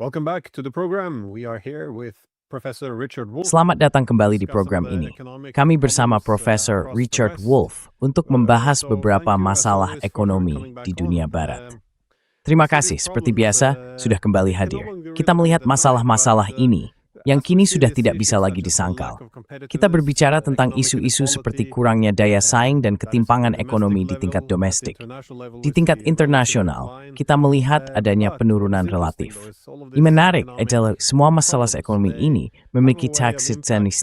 Welcome back to the program. We are here with Professor Richard Wolff. Selamat datang kembali di program ini. Kami bersama Profesor Richard Wolff untuk membahas beberapa masalah ekonomi di dunia barat. Terima kasih, seperti biasa, sudah kembali hadir. Kita melihat masalah-masalah ini yang kini sudah tidak bisa lagi disangkal. Kita berbicara tentang isu-isu seperti kurangnya daya saing dan ketimpangan ekonomi di tingkat domestik. Di tingkat internasional, kita melihat adanya penurunan relatif. Yang menarik adalah semua masalah ekonomi ini memiliki taksitani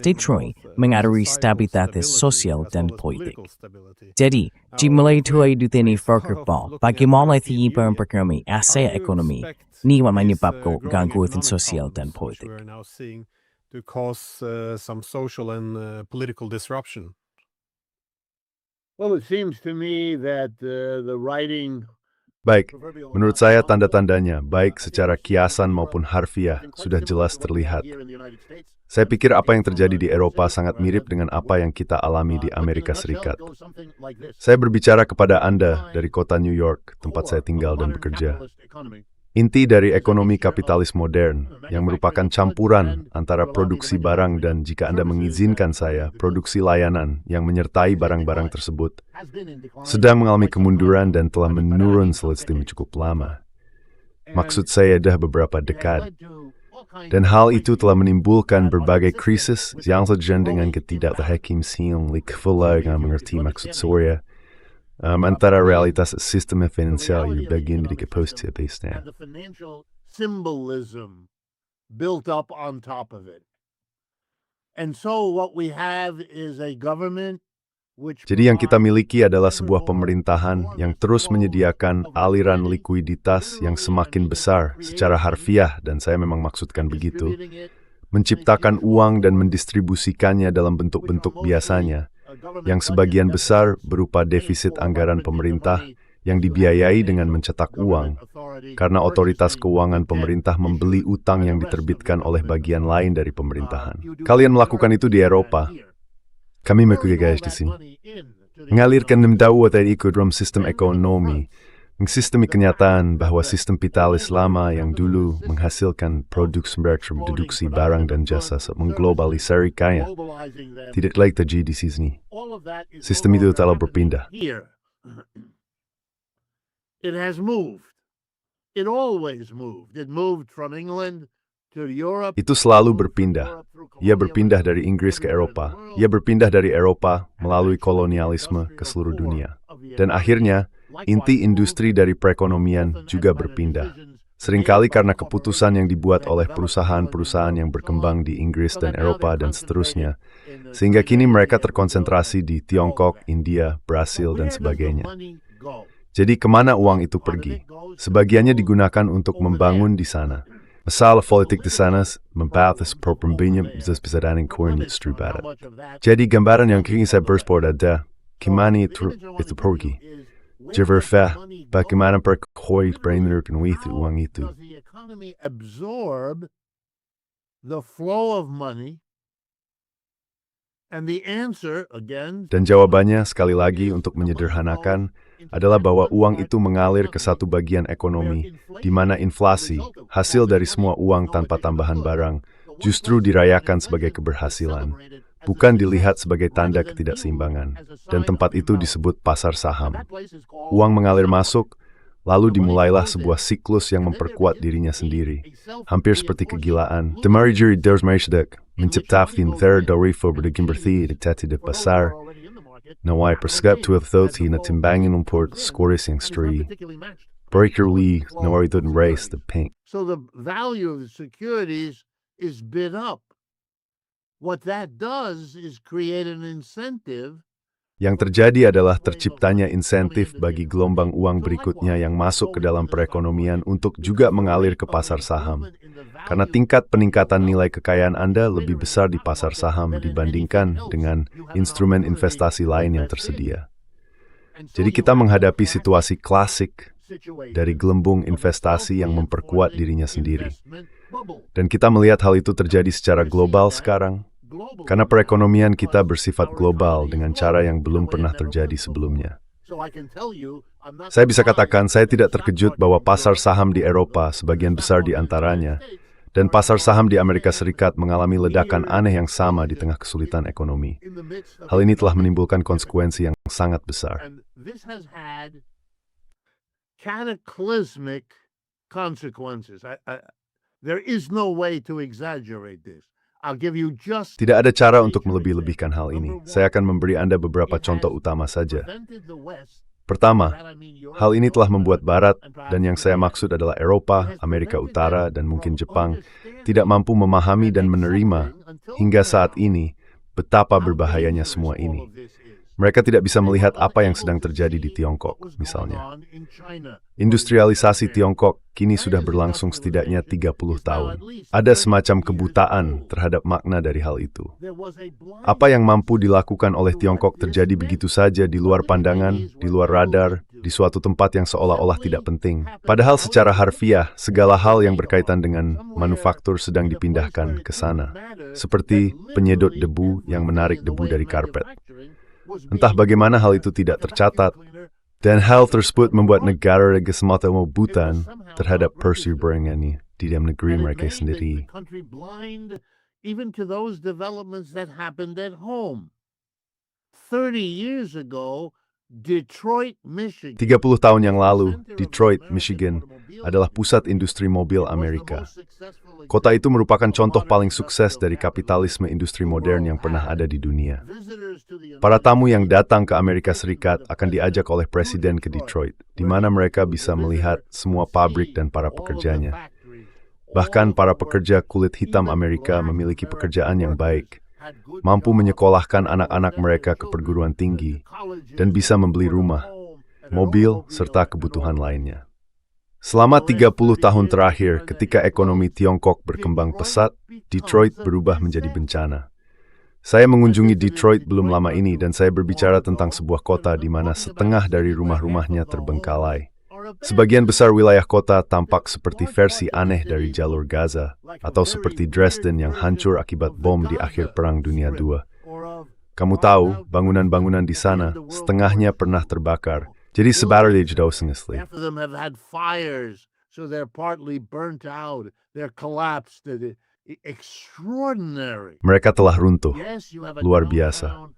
mengaruhi stabilitas sosial dan politik. Jadi, dimulai dari ini faktor bagaimana penyebab ekonomi Asia ekonomi ini menyebabkan gangguan sosial dan politik. To cause some social and political disruption. Well, it seems to me that the writing. Baik, menurut saya tanda-tandanya, baik secara kiasan maupun harfiah, sudah jelas terlihat. Saya pikir apa yang terjadi di Eropa sangat mirip dengan apa yang kita alami di Amerika Serikat. Saya berbicara kepada Anda dari kota New York, tempat saya tinggal dan bekerja. Inti dari ekonomi kapitalis modern, yang merupakan campuran antara produksi barang dan, jika Anda mengizinkan saya, produksi layanan yang menyertai barang-barang tersebut, sedang mengalami kemunduran dan telah menurun selama cukup lama. Maksud saya dah beberapa dekad. Dan hal itu telah menimbulkan berbagai krisis yang sejalan dengan ketidakhakim-siang yang mengerti maksud saya. Antara realitas sistem finansial yang bagian dari kepositifnya. The financial symbolism built up on top of it. And so what we have is a government which. Jadi yang kita miliki adalah sebuah pemerintahan yang terus menyediakan aliran likuiditas yang semakin besar secara harfiah, dan saya memang maksudkan begitu, menciptakan uang dan mendistribusikannya dalam bentuk-bentuk biasanya, yang sebagian besar berupa defisit anggaran pemerintah yang dibiayai dengan mencetak uang, karena otoritas keuangan pemerintah membeli utang yang diterbitkan oleh bagian lain dari pemerintahan. Kalian melakukan itu di Eropa. Kami mengikuti guys di sini. Mengalirkan nemdawa dari ikut dalam sistem ekonomi, mensistemi kenyataan bahwa sistem kapitalis lama yang dulu menghasilkan produk sumber deduksi barang dan jasa mengglobalisasi kaya tidak lagi terjadi di sini. Sistem itu telah berpindah. It has moved. It always moved. It moved from England to Europe. Itu selalu berpindah. Ia berpindah dari Inggris ke Eropa. Ia berpindah dari Eropa melalui kolonialisme ke seluruh dunia. Dan akhirnya, inti industri dari perekonomian juga berpindah. Seringkali karena keputusan yang dibuat oleh perusahaan-perusahaan yang berkembang di Inggris dan Eropa dan seterusnya, sehingga kini mereka terkonsentrasi di Tiongkok, India, Brasil, dan sebagainya. Jadi kemana uang itu pergi? Sebagiannya digunakan untuk membangun di sana. Masalah politik di sana membatas perbincangan bisa dan industri barat. Jadi gambaran yang ingin saya bersport ada, kemana itu pergi? Jerverfah, bagaimana perkoi berenerkan itu uang itu? Does the economy absorb the flow of money? And the answer, again. Dan jawabannya, sekali lagi untuk menyederhanakan, adalah bahwa uang itu mengalir ke satu bagian ekonomi, di mana inflasi, hasil dari semua uang tanpa tambahan barang, justru dirayakan sebagai keberhasilan, bukan dilihat sebagai tanda ketidakseimbangan, dan tempat itu disebut pasar saham. Uang mengalir masuk, lalu dimulailah sebuah siklus yang memperkuat dirinya sendiri, hampir seperti kegilaan. Demarjiri Dersmaishdek menciptakan terdorifo berdegimberthi ditati de pasar, nawai perskap tu authority na timbangin umport skoris yang stri, breakerly nawai dun race the pink. So the value of the securities is bid up. What that does is create an incentive. Yang terjadi adalah terciptanya insentif bagi gelombang uang berikutnya yang masuk ke dalam perekonomian untuk juga mengalir ke pasar saham. Karena tingkat peningkatan nilai kekayaan Anda lebih besar di pasar saham dibandingkan dengan instrumen investasi lain yang tersedia. Jadi kita menghadapi situasi klasik dari gelembung investasi yang memperkuat dirinya sendiri. Dan kita melihat hal itu terjadi secara global sekarang. Karena perekonomian kita bersifat global dengan cara yang belum pernah terjadi sebelumnya. Saya bisa katakan saya tidak terkejut bahwa pasar saham di Eropa, sebagian besar di antaranya, dan pasar saham di Amerika Serikat mengalami ledakan aneh yang sama di tengah kesulitan ekonomi. Hal ini telah menimbulkan konsekuensi yang sangat besar. Cataclysmic consequences. There is no way to exaggerate this. I'll give you just. Tidak ada cara untuk melebih-lebihkan hal ini. Saya akan memberi Anda beberapa contoh utama saja. Pertama, hal ini telah membuat Barat, dan yang saya maksud adalah Eropa, Amerika Utara, dan mungkin Jepang, tidak mampu memahami dan menerima hingga saat ini betapa berbahayanya semua ini. Mereka tidak bisa melihat apa yang sedang terjadi di Tiongkok, misalnya. Industrialisasi Tiongkok kini sudah berlangsung setidaknya 30 tahun. Ada semacam kebutaan terhadap makna dari hal itu. Apa yang mampu dilakukan oleh Tiongkok terjadi begitu saja di luar pandangan, di luar radar, di suatu tempat yang seolah-olah tidak penting. Padahal secara harfiah, segala hal yang berkaitan dengan manufaktur sedang dipindahkan ke sana. Seperti penyedot debu yang menarik debu dari karpet. Entah bagaimana hal itu tidak tercatat, dan hal tersebut membuat negara-negara semata buta terhadap perseverangannya di dalam negeri mereka sendiri. Even to those developments that happened at home. 30 years ago, Detroit, Michigan. 30 tahun yang lalu, Detroit, Michigan adalah pusat industri mobil Amerika. Kota itu merupakan contoh paling sukses dari kapitalisme industri modern yang pernah ada di dunia. Para tamu yang datang ke Amerika Serikat akan diajak oleh presiden ke Detroit, di mana mereka bisa melihat semua pabrik dan para pekerjanya. Bahkan para pekerja kulit hitam Amerika memiliki pekerjaan yang baik, mampu menyekolahkan anak-anak mereka ke perguruan tinggi, dan bisa membeli rumah, mobil, serta kebutuhan lainnya. Selama 30 tahun terakhir, ketika ekonomi Tiongkok berkembang pesat, Detroit berubah menjadi bencana. Saya mengunjungi Detroit belum lama ini dan saya berbicara tentang sebuah kota di mana setengah dari rumah-rumahnya terbengkalai. Sebagian besar wilayah kota tampak seperti versi aneh dari jalur Gaza, atau seperti Dresden yang hancur akibat bom di akhir Perang Dunia II. Kamu tahu, bangunan-bangunan di sana setengahnya pernah terbakar. Jadi sebenarnya jauh sengisli. Half of them have had fires, so they're partly burnt out. They're collapsed. Extraordinary. Mereka telah runtuh. Luar biasa.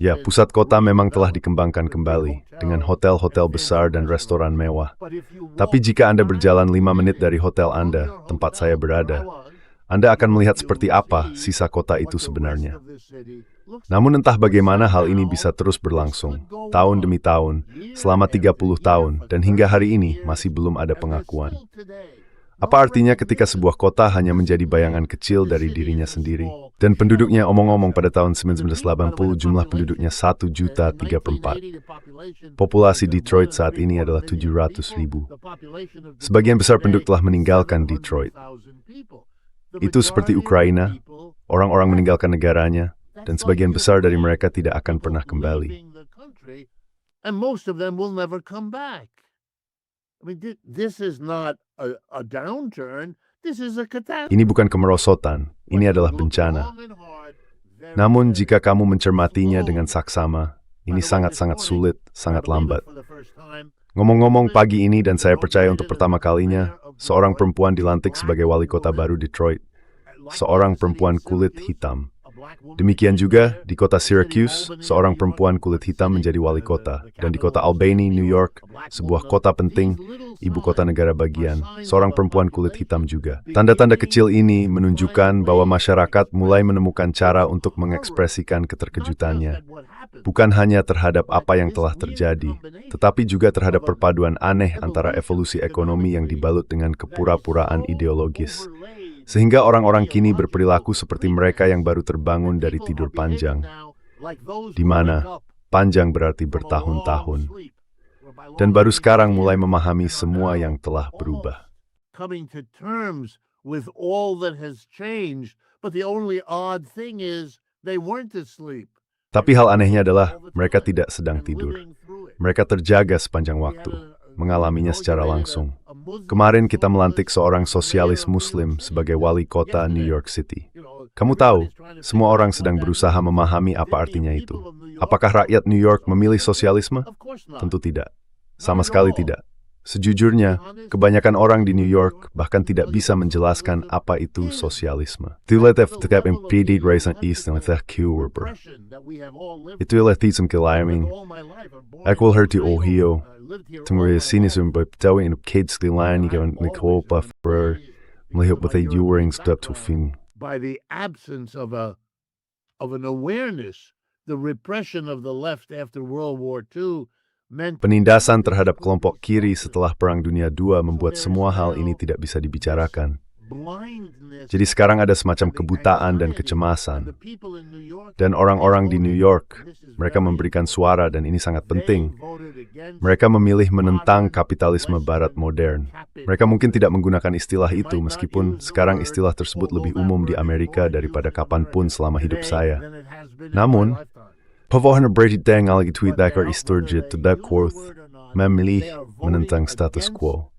Ya, pusat kota memang telah dikembangkan kembali dengan hotel-hotel besar dan restoran mewah. Tapi jika Anda berjalan 5 menit dari hotel Anda, tempat saya berada, Anda akan melihat seperti apa sisa kota itu sebenarnya. Namun entah bagaimana hal ini bisa terus berlangsung, tahun demi tahun, selama 30 tahun, dan hingga hari ini masih belum ada pengakuan. Apa artinya ketika sebuah kota hanya menjadi bayangan kecil dari dirinya sendiri? Dan penduduknya, omong-omong pada tahun 1980 jumlah penduduknya 1.034. Populasi Detroit saat ini adalah 700.000. Sebagian besar penduduk telah meninggalkan Detroit. Itu seperti Ukraina, orang-orang meninggalkan negaranya, dan sebagian besar dari mereka tidak akan pernah kembali. And most of them will never come back. I mean, this is not a downturn. This is a catastrophe. Ini bukan kemerosotan, ini adalah bencana. Namun jika kamu mencermatinya dengan saksama, ini sangat-sangat sulit, sangat lambat. Ngomong-ngomong pagi ini dan saya percaya untuk pertama kalinya, seorang perempuan dilantik sebagai wali kota baru Detroit. Seorang perempuan kulit hitam. Demikian juga di kota Syracuse, seorang perempuan kulit hitam menjadi wali kota. Dan di kota Albany, New York, sebuah kota penting, ibu kota negara bagian, seorang perempuan kulit hitam juga. Tanda-tanda kecil ini menunjukkan bahwa masyarakat mulai menemukan cara untuk mengekspresikan keterkejutannya. Bukan hanya terhadap apa yang telah terjadi, tetapi juga terhadap perpaduan aneh antara evolusi ekonomi yang dibalut dengan kepura-puraan ideologis. Sehingga orang-orang kini berperilaku seperti mereka yang baru terbangun dari tidur panjang, di mana panjang berarti bertahun-tahun, dan baru sekarang mulai memahami semua yang telah berubah. Coming to terms with all that has changed, but the only odd thing is they weren't asleep. Tapi hal anehnya adalah mereka tidak sedang tidur. Mereka terjaga sepanjang waktu, mengalaminya secara langsung. Kemarin kita melantik seorang sosialis Muslim sebagai wali kota New York City. Kamu tahu, semua orang sedang berusaha memahami apa artinya itu. Apakah rakyat New York memilih sosialisme? Tentu tidak. Sama sekali tidak. Sejujurnya, kebanyakan orang di New York bahkan tidak bisa menjelaskan apa itu sosialisme. Itulah tetap impedit raisan east dan tetap kuwerber. Itulah tisem kelayaming. Ekwal herti ohio. Tunggu sini sumber betawi in kids kelayan ikan nikopa fer melihat betai juring step to film. By the absence of an awareness, the repression of the left after World War II. Penindasan terhadap kelompok kiri setelah Perang Dunia II membuat semua hal ini tidak bisa dibicarakan. Jadi sekarang ada semacam kebutaan dan kecemasan. Dan orang-orang di New York, mereka memberikan suara dan ini sangat penting. Mereka memilih menentang kapitalisme barat modern. Mereka mungkin tidak menggunakan istilah itu meskipun sekarang istilah tersebut lebih umum di Amerika daripada kapanpun selama hidup saya. Namun, Pavohana berarti tengah lagi tweet dakar istorja tidak kuat memilih menentang status quo.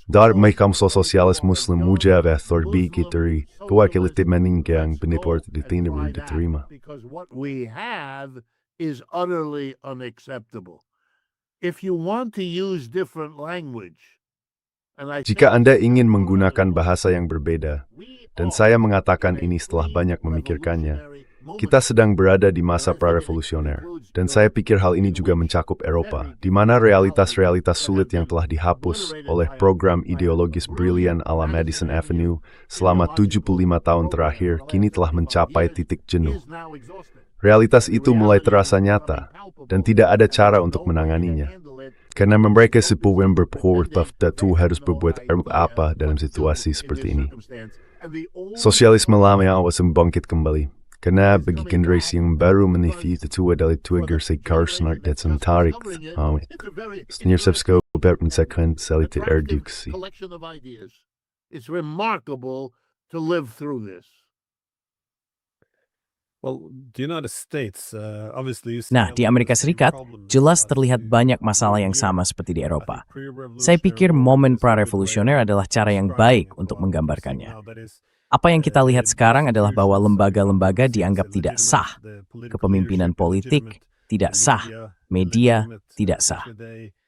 Dar mereka sosialis muslim mujab thorbi kiteri kewakiliti meninggang beniport ditindakan diterima. Because what we have is utterly unacceptable. If you want to use different language, jika Anda ingin menggunakan bahasa yang berbeda, dan saya mengatakan ini setelah banyak memikirkannya, kita sedang berada di masa prarevolusioner, dan saya pikir hal ini juga mencakup Eropa, di mana realitas-realitas sulit yang telah dihapus oleh program ideologis brilian ala Madison Avenue selama 75 tahun terakhir kini telah mencapai titik jenuh. Realitas itu mulai terasa nyata, dan tidak ada cara untuk menanganinya. Karena mereka sepuh berpengorbankan tentu harus berbuat apa dalam situasi seperti ini. Sosialisme lama yang awas membangkit kembali. Karena bagi generasi yang baru menifih itu adalah trigger sekarsnak dan sentarik. Senior subscope berpensakan salite erduksi. It's remarkable to live through this. Nah, di Amerika Serikat, jelas terlihat banyak masalah yang sama seperti di Eropa. Saya pikir momen prarevolusioner adalah cara yang baik untuk menggambarkannya. Apa yang kita lihat sekarang adalah bahwa lembaga-lembaga dianggap tidak sah. Kepemimpinan politik tidak sah. Media tidak sah.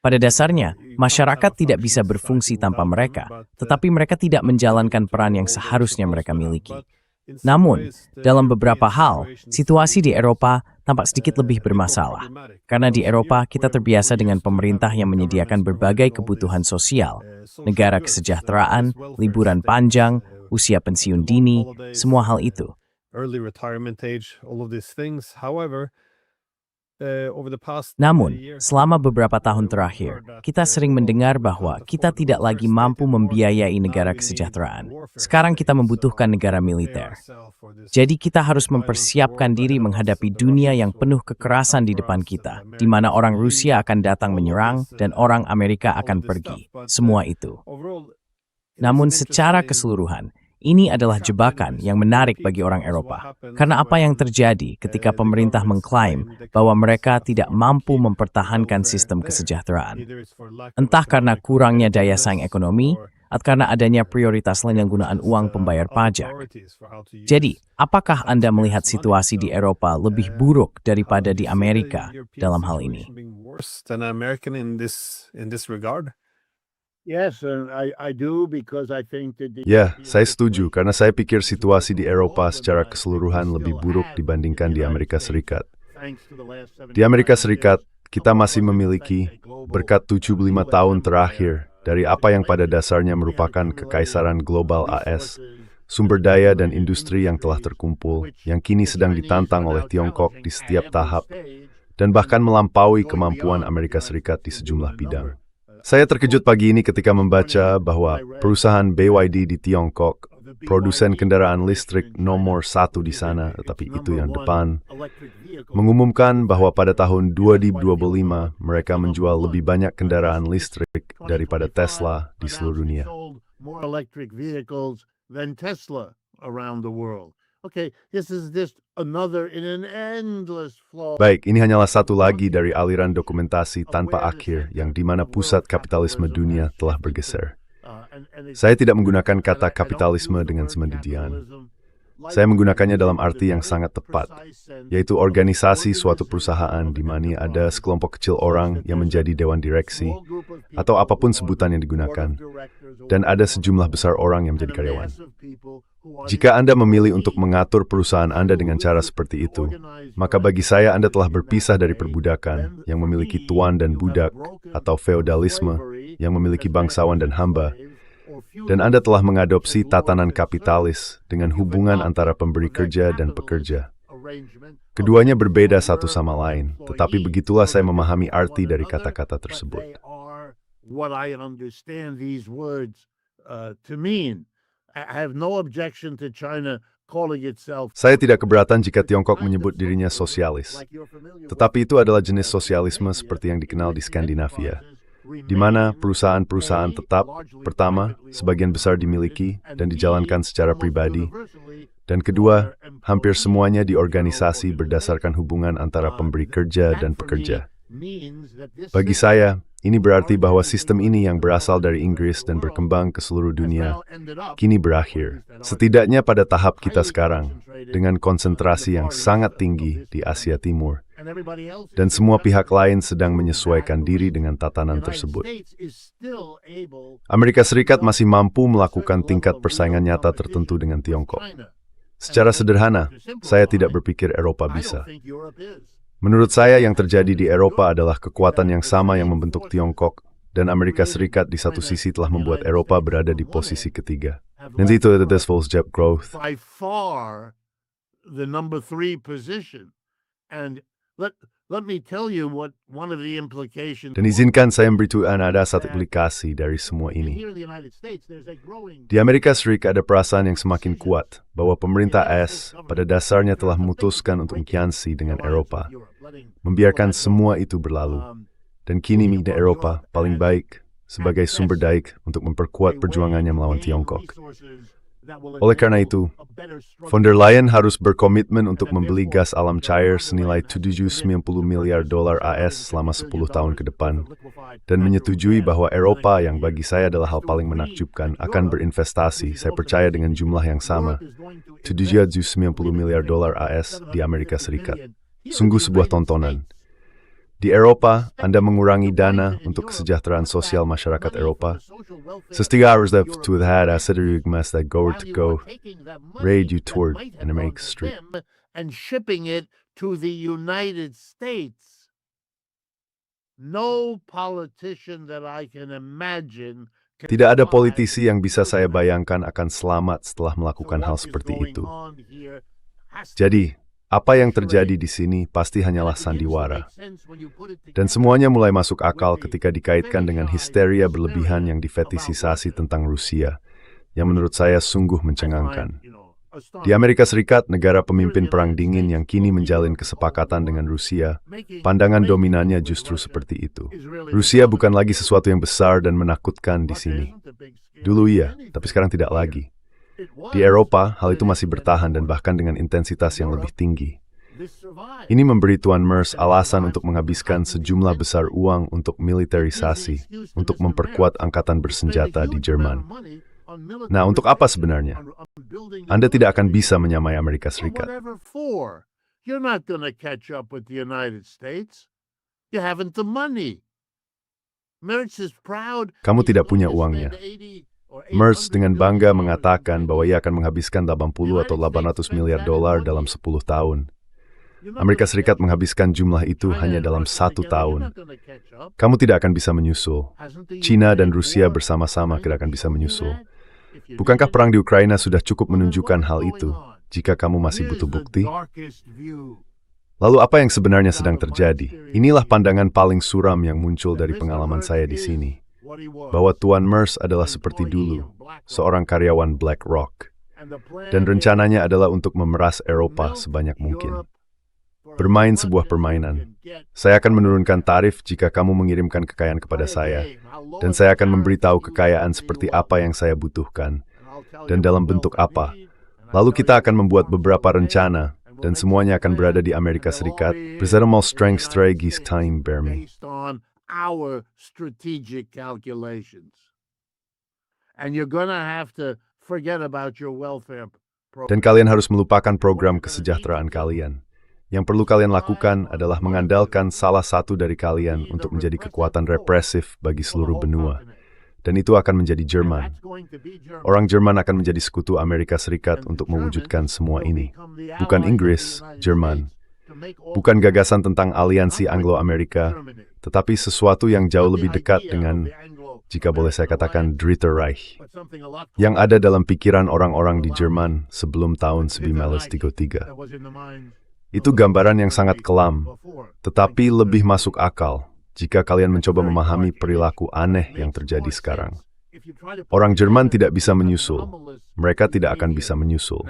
Pada dasarnya, masyarakat tidak bisa berfungsi tanpa mereka, tetapi mereka tidak menjalankan peran yang seharusnya mereka miliki. Namun, dalam beberapa hal, situasi di Eropa tampak sedikit lebih bermasalah. Karena di Eropa, kita terbiasa dengan pemerintah yang menyediakan berbagai kebutuhan sosial, negara kesejahteraan, liburan panjang, usia pensiun dini, semua hal itu. Namun, selama beberapa tahun terakhir, kita sering mendengar bahwa kita tidak lagi mampu membiayai negara kesejahteraan. Sekarang kita membutuhkan negara militer. Jadi kita harus mempersiapkan diri menghadapi dunia yang penuh kekerasan di depan kita, di mana orang Rusia akan datang menyerang dan orang Amerika akan pergi. Semua itu. Namun secara keseluruhan, ini adalah jebakan yang menarik bagi orang Eropa. Karena apa yang terjadi ketika pemerintah mengklaim bahwa mereka tidak mampu mempertahankan sistem kesejahteraan. Entah karena kurangnya daya saing ekonomi, atau karena adanya prioritas lain yang penggunaan uang pembayar pajak. Jadi, apakah Anda melihat situasi di Eropa lebih buruk daripada di Amerika dalam hal ini? Yes, and I do because I think that Ya, saya setuju karena saya pikir situasi di Eropa secara keseluruhan lebih buruk dibandingkan di Amerika Serikat. Di Amerika Serikat, kita masih memiliki, berkat 75 tahun terakhir, dari apa yang pada dasarnya merupakan kekaisaran global AS, sumber daya dan industri yang telah terkumpul, yang kini sedang ditantang oleh Tiongkok di setiap tahap, dan bahkan melampaui kemampuan Amerika Serikat di sejumlah bidang. Saya terkejut pagi ini ketika membaca bahwa perusahaan BYD di Tiongkok, produsen kendaraan listrik nomor 1 di sana, tetapi itu yang depan, mengumumkan bahwa pada tahun 2025 mereka menjual lebih banyak kendaraan listrik daripada Tesla di seluruh dunia. Baik, ini hanyalah satu lagi dari aliran dokumentasi tanpa akhir yang di mana pusat kapitalisme dunia telah bergeser. Saya tidak menggunakan kata kapitalisme dengan semedidian. Saya menggunakannya dalam arti yang sangat tepat, yaitu organisasi suatu perusahaan di mana ada sekelompok kecil orang yang menjadi dewan direksi, atau apapun sebutan yang digunakan, dan ada sejumlah besar orang yang menjadi karyawan. Jika Anda memilih untuk mengatur perusahaan Anda dengan cara seperti itu, maka bagi saya Anda telah berpisah dari perbudakan yang memiliki tuan dan budak, atau feodalisme yang memiliki bangsawan dan hamba, dan Anda telah mengadopsi tatanan kapitalis dengan hubungan antara pemberi kerja dan pekerja. Keduanya berbeda satu sama lain, tetapi begitulah saya memahami arti dari kata-kata tersebut. Saya tidak keberatan jika Tiongkok menyebut dirinya sosialis, tetapi itu adalah jenis sosialisme seperti yang dikenal di Skandinavia, di mana perusahaan-perusahaan tetap, pertama, sebagian besar dimiliki dan dijalankan secara pribadi, dan kedua, hampir semuanya diorganisasi berdasarkan hubungan antara pemberi kerja dan pekerja. Bagi saya, ini berarti bahwa sistem ini yang berasal dari Inggris dan berkembang ke seluruh dunia, kini berakhir, setidaknya pada tahap kita sekarang, dengan konsentrasi yang sangat tinggi di Asia Timur. Dan semua pihak lain sedang menyesuaikan diri dengan tatanan tersebut. Amerika Serikat masih mampu melakukan tingkat persaingan nyata tertentu dengan Tiongkok. Secara sederhana, saya tidak berpikir Eropa bisa. Menurut saya yang terjadi di Eropa adalah kekuatan yang sama yang membentuk Tiongkok, dan Amerika Serikat di satu sisi telah membuat Eropa berada di posisi ketiga. Nanti itu ada Volkswagen growth. By far the number 3 position. And let me tell you what one of the implications. Dan izinkan saya memberitahukan ada satu implikasi dari semua ini. Di Amerika Serikat ada perasaan yang semakin kuat bahwa pemerintah AS pada dasarnya telah memutuskan untuk mengkiansi dengan Eropa, membiarkan semua itu berlalu, dan kini media Eropa paling baik sebagai sumber daya untuk memperkuat perjuangannya melawan Tiongkok. Oleh karena itu, von der Leyen harus berkomitmen untuk membeli gas alam cair senilai $790 miliar AS selama 10 tahun ke depan, dan menyetujui bahwa Eropa yang bagi saya adalah hal paling menakjubkan akan berinvestasi, saya percaya dengan jumlah yang sama, $790 miliar AS di Amerika Serikat. Sungguh sebuah tontonan. Di Eropa, Anda mengurangi dana untuk kesejahteraan sosial masyarakat Eropa. Sestiga harus to had asidary mas that go to go raid you toward and make street. And shipping it to the United States. No politician that I can imagine. Tidak ada politisi yang bisa saya bayangkan akan selamat setelah melakukan hal seperti itu. Jadi, apa yang terjadi di sini pasti hanyalah sandiwara. Dan semuanya mulai masuk akal ketika dikaitkan dengan histeria berlebihan yang difetisisasi tentang Rusia, yang menurut saya sungguh mencengangkan. Di Amerika Serikat, negara pemimpin Perang Dingin yang kini menjalin kesepakatan dengan Rusia, pandangan dominannya justru seperti itu. Rusia bukan lagi sesuatu yang besar dan menakutkan di sini. Dulu iya, tapi sekarang tidak lagi. Di Eropa, hal itu masih bertahan dan bahkan dengan intensitas yang lebih tinggi. Ini memberi Tuan Merz alasan untuk menghabiskan sejumlah besar uang untuk militerisasi, untuk memperkuat angkatan bersenjata di Jerman. Nah, untuk apa sebenarnya? Anda tidak akan bisa menyamai Amerika Serikat. Kamu tidak punya uangnya. Merz dengan bangga mengatakan bahwa ia akan menghabiskan 80 atau 800 miliar dolar dalam 10 tahun. Amerika Serikat menghabiskan jumlah itu hanya dalam 1 tahun. Kamu tidak akan bisa menyusul. China dan Rusia bersama-sama tidak akan bisa menyusul. Bukankah perang di Ukraina sudah cukup menunjukkan hal itu, jika kamu masih butuh bukti? Lalu apa yang sebenarnya sedang terjadi? Inilah pandangan paling suram yang muncul dari pengalaman saya di sini. Bahwa Tuan Merz adalah seperti dulu, seorang karyawan BlackRock. Dan rencananya adalah untuk memeras Eropa sebanyak mungkin. Bermain sebuah permainan. Saya akan menurunkan tarif jika kamu mengirimkan kekayaan kepada saya. Dan saya akan memberitahu kekayaan seperti apa yang saya butuhkan. Dan dalam bentuk apa. Lalu kita akan membuat beberapa rencana. Dan semuanya akan berada di Amerika Serikat. Bersama strength strategis time bermi. Our strategic calculations. And you're going to have to forget about your welfare Dan kalian harus melupakan program kesejahteraan kalian. Yang perlu kalian lakukan adalah mengandalkan salah satu dari kalian untuk menjadi kekuatan represif bagi seluruh benua. Dan itu akan menjadi Jerman. Orang Jerman akan menjadi sekutu Amerika Serikat untuk mewujudkan semua ini. Bukan Inggris, Jerman. Bukan gagasan tentang aliansi Anglo-Amerika, tetapi sesuatu yang jauh lebih dekat dengan, jika boleh saya katakan, Dritte Reich, yang ada dalam pikiran orang-orang di Jerman sebelum tahun 1933. Itu gambaran yang sangat kelam, tetapi lebih masuk akal jika kalian mencoba memahami perilaku aneh yang terjadi sekarang. Orang Jerman tidak bisa menyusul, mereka tidak akan bisa menyusul.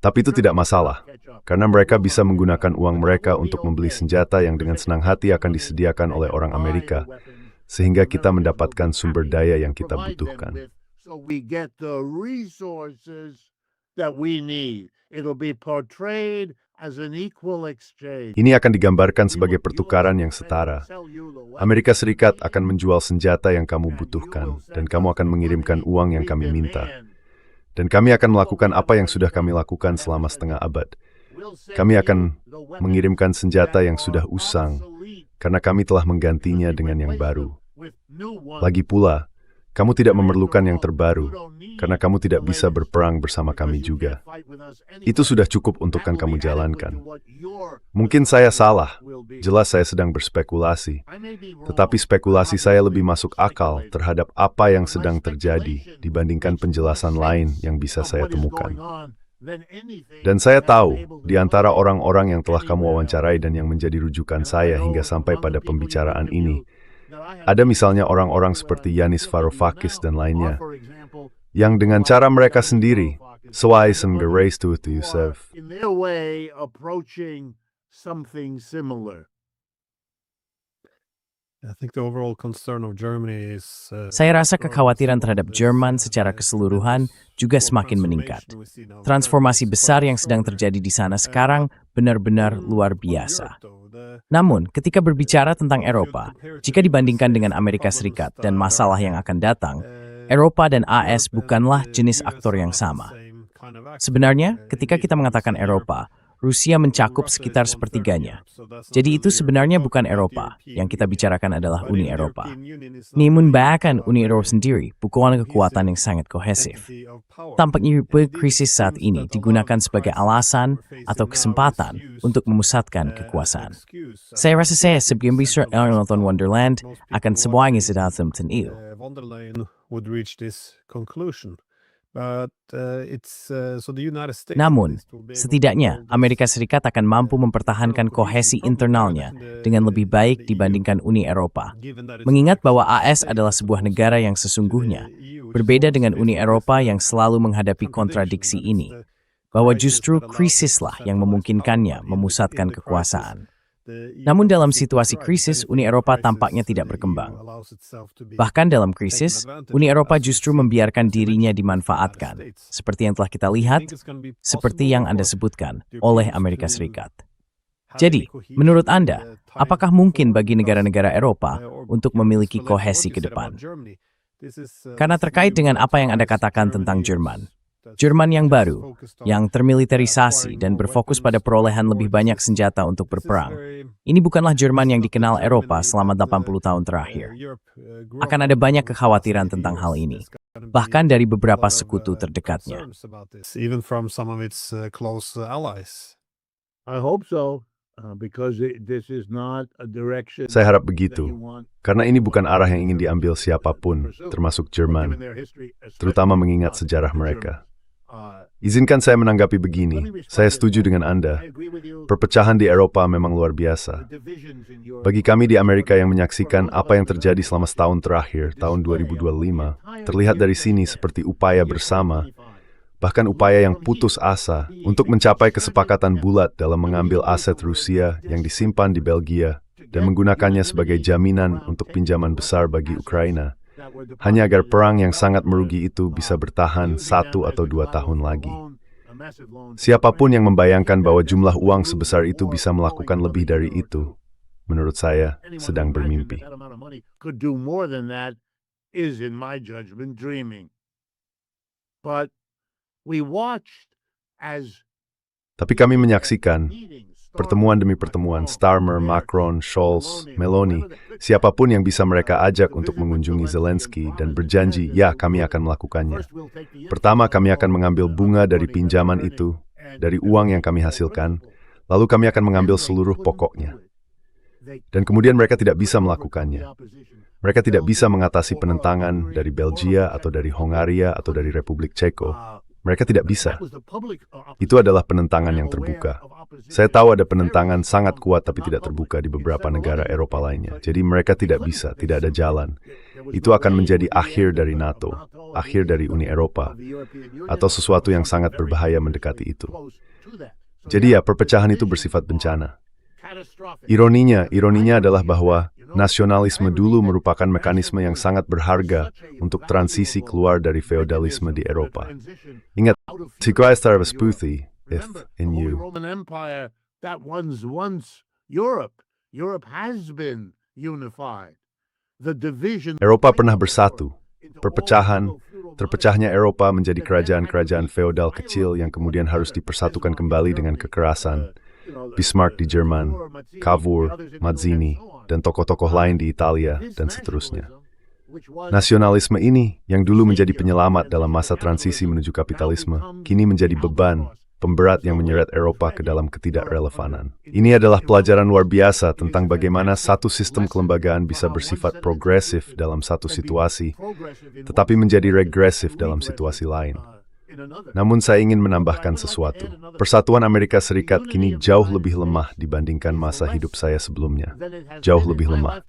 Tapi itu tidak masalah, karena mereka bisa menggunakan uang mereka untuk membeli senjata yang dengan senang hati akan disediakan oleh orang Amerika, sehingga kita mendapatkan sumber daya yang kita butuhkan. Ini akan digambarkan sebagai pertukaran yang setara. Amerika Serikat akan menjual senjata yang kamu butuhkan, dan kamu akan mengirimkan uang yang kami minta. Dan kami akan melakukan apa yang sudah kami lakukan selama setengah abad. Kami akan mengirimkan senjata yang sudah usang, karena kami telah menggantinya dengan yang baru. Lagi pula, kamu tidak memerlukan yang terbaru, karena kamu tidak bisa berperang bersama kami juga. Itu sudah cukup untuk yang kamu jalankan. Mungkin saya salah, jelas saya sedang berspekulasi. Tetapi spekulasi saya lebih masuk akal terhadap apa yang sedang terjadi dibandingkan penjelasan lain yang bisa saya temukan. Dan saya tahu, di antara orang-orang yang telah kamu wawancarai dan yang menjadi rujukan saya hingga sampai pada pembicaraan ini, ada misalnya orang-orang seperti Yanis Varoufakis dan lainnya, yang dengan cara mereka sendiri, Swaisen Gereis to Yusuf, Saya rasa kekhawatiran terhadap Jerman secara keseluruhan juga semakin meningkat. Transformasi besar yang sedang terjadi di sana sekarang benar-benar luar biasa. Namun, ketika berbicara tentang Eropa, jika dibandingkan dengan Amerika Serikat dan masalah yang akan datang, Eropa dan AS bukanlah jenis aktor yang sama. Sebenarnya, ketika kita mengatakan Eropa, Rusia mencakup sekitar sepertiganya. Jadi itu sebenarnya bukan Eropa, yang kita bicarakan adalah Uni Eropa. Namun bahkan Uni Eropa sendiri bukanlah kekuatan yang sangat kohesif. Tampaknya krisis saat ini digunakan sebagai alasan atau kesempatan untuk memusatkan kekuasaan. Saya rasa saya sebelum bisa nonton Wonderland akan semuanya sudah tentu. Namun, setidaknya Amerika Serikat akan mampu mempertahankan kohesi internalnya dengan lebih baik dibandingkan Uni Eropa. Mengingat bahwa AS adalah sebuah negara yang sesungguhnya, berbeda dengan Uni Eropa yang selalu menghadapi kontradiksi ini, bahwa justru krisislah yang memungkinkannya memusatkan kekuasaan. Namun dalam situasi krisis, Uni Eropa tampaknya tidak berkembang. Bahkan dalam krisis, Uni Eropa justru membiarkan dirinya dimanfaatkan, seperti yang telah kita lihat, seperti yang Anda sebutkan, oleh Amerika Serikat. Jadi, menurut Anda, apakah mungkin bagi negara-negara Eropa untuk memiliki kohesi ke depan? Karena terkait dengan apa yang Anda katakan tentang Jerman. Jerman yang baru, yang termiliterisasi dan berfokus pada perolehan lebih banyak senjata untuk berperang. Ini bukanlah Jerman yang dikenal Eropa selama 80 tahun terakhir. Akan ada banyak kekhawatiran tentang hal ini, bahkan dari beberapa sekutu terdekatnya. Saya harap begitu, karena ini bukan arah yang ingin diambil siapapun, termasuk Jerman, terutama mengingat sejarah mereka. Izinkan saya menanggapi begini, saya setuju dengan Anda. Perpecahan di Eropa memang luar biasa. Bagi kami di Amerika yang menyaksikan apa yang terjadi selama setahun terakhir, tahun 2025, terlihat dari sini seperti upaya bersama, bahkan upaya yang putus asa untuk mencapai kesepakatan bulat dalam mengambil aset Rusia yang disimpan di Belgia dan menggunakannya sebagai jaminan untuk pinjaman besar bagi Ukraina, hanya agar perang yang sangat merugi itu bisa bertahan 1 atau 2 tahun lagi. Siapapun yang membayangkan bahwa jumlah uang sebesar itu bisa melakukan lebih dari itu, menurut saya, sedang bermimpi. We watched as Tapi kami menyaksikan pertemuan demi pertemuan, Starmer, Macron, Scholz, Meloni, siapapun yang bisa mereka ajak untuk mengunjungi Zelensky dan berjanji, ya kami akan melakukannya. Pertama, kami akan mengambil bunga dari pinjaman itu, dari uang yang kami hasilkan, lalu kami akan mengambil seluruh pokoknya. Dan kemudian mereka tidak bisa melakukannya. Mereka tidak bisa mengatasi penentangan dari Belgia atau dari Hongaria atau dari Republik Ceko. Mereka tidak bisa. Itu adalah penentangan yang terbuka. Saya tahu ada penentangan sangat kuat tapi tidak terbuka di beberapa negara Eropa lainnya. Jadi mereka tidak bisa, tidak ada jalan. Itu akan menjadi akhir dari NATO, akhir dari Uni Eropa, atau sesuatu yang sangat berbahaya mendekati itu. Jadi ya, perpecahan itu bersifat bencana. Ironinya adalah bahwa nasionalisme dulu merupakan mekanisme yang sangat berharga untuk transisi keluar dari feodalisme di Eropa. Ingat, Sigwaister of Sputhi, if in you. Roman Empire that once Europe. Europe has been unified. The division Eropa pernah bersatu. Terpecahnya Eropa menjadi kerajaan-kerajaan feodal kecil yang kemudian harus dipersatukan kembali dengan kekerasan. Bismarck di Jerman, Cavour, Mazzini, dan tokoh-tokoh lain di Italia, dan seterusnya. Nasionalisme ini, yang dulu menjadi penyelamat dalam masa transisi menuju kapitalisme, kini menjadi beban, pemberat yang menyeret Eropa ke dalam ketidakrelevanan. Ini adalah pelajaran luar biasa tentang bagaimana satu sistem kelembagaan bisa bersifat progresif dalam satu situasi, tetapi menjadi regresif dalam situasi lain. Namun saya ingin menambahkan sesuatu. Persatuan Amerika Serikat kini jauh lebih lemah dibandingkan masa hidup saya sebelumnya. Jauh lebih lemah.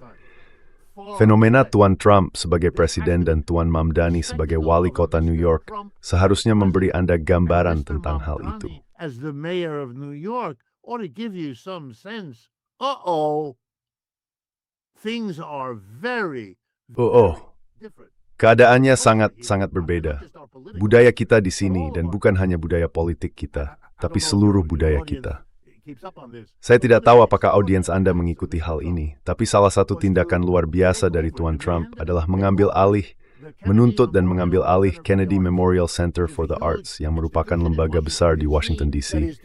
Fenomena Tuan Trump sebagai presiden dan Tuan Mamdani sebagai wali kota New York seharusnya memberi Anda gambaran tentang hal itu. as the mayor of New York ought to give you some sense. Things are very different. Keadaannya sangat berbeda. Budaya kita di sini, dan bukan hanya budaya politik kita, tapi seluruh budaya kita. Saya tidak tahu apakah audiens Anda mengikuti hal ini, tapi salah satu tindakan luar biasa dari Tuan Trump adalah menuntut dan mengambil alih Kennedy Memorial Center for the Arts yang merupakan lembaga besar di Washington, D.C.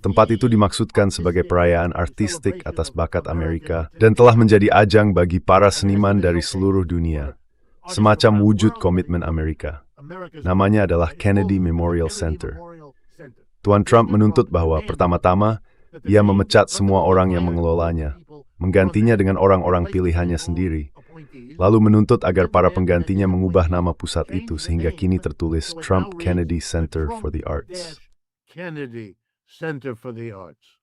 Tempat itu dimaksudkan sebagai perayaan artistik atas bakat Amerika dan telah menjadi ajang bagi para seniman dari seluruh dunia. Semacam wujud komitmen Amerika. Namanya adalah Kennedy Memorial Center. Tuan Trump menuntut bahwa pertama-tama, ia memecat semua orang yang mengelolanya, menggantinya dengan orang-orang pilihannya sendiri, lalu menuntut agar para penggantinya mengubah nama pusat itu sehingga kini tertulis Trump Kennedy Center for the Arts. Kennedy Center for the Arts.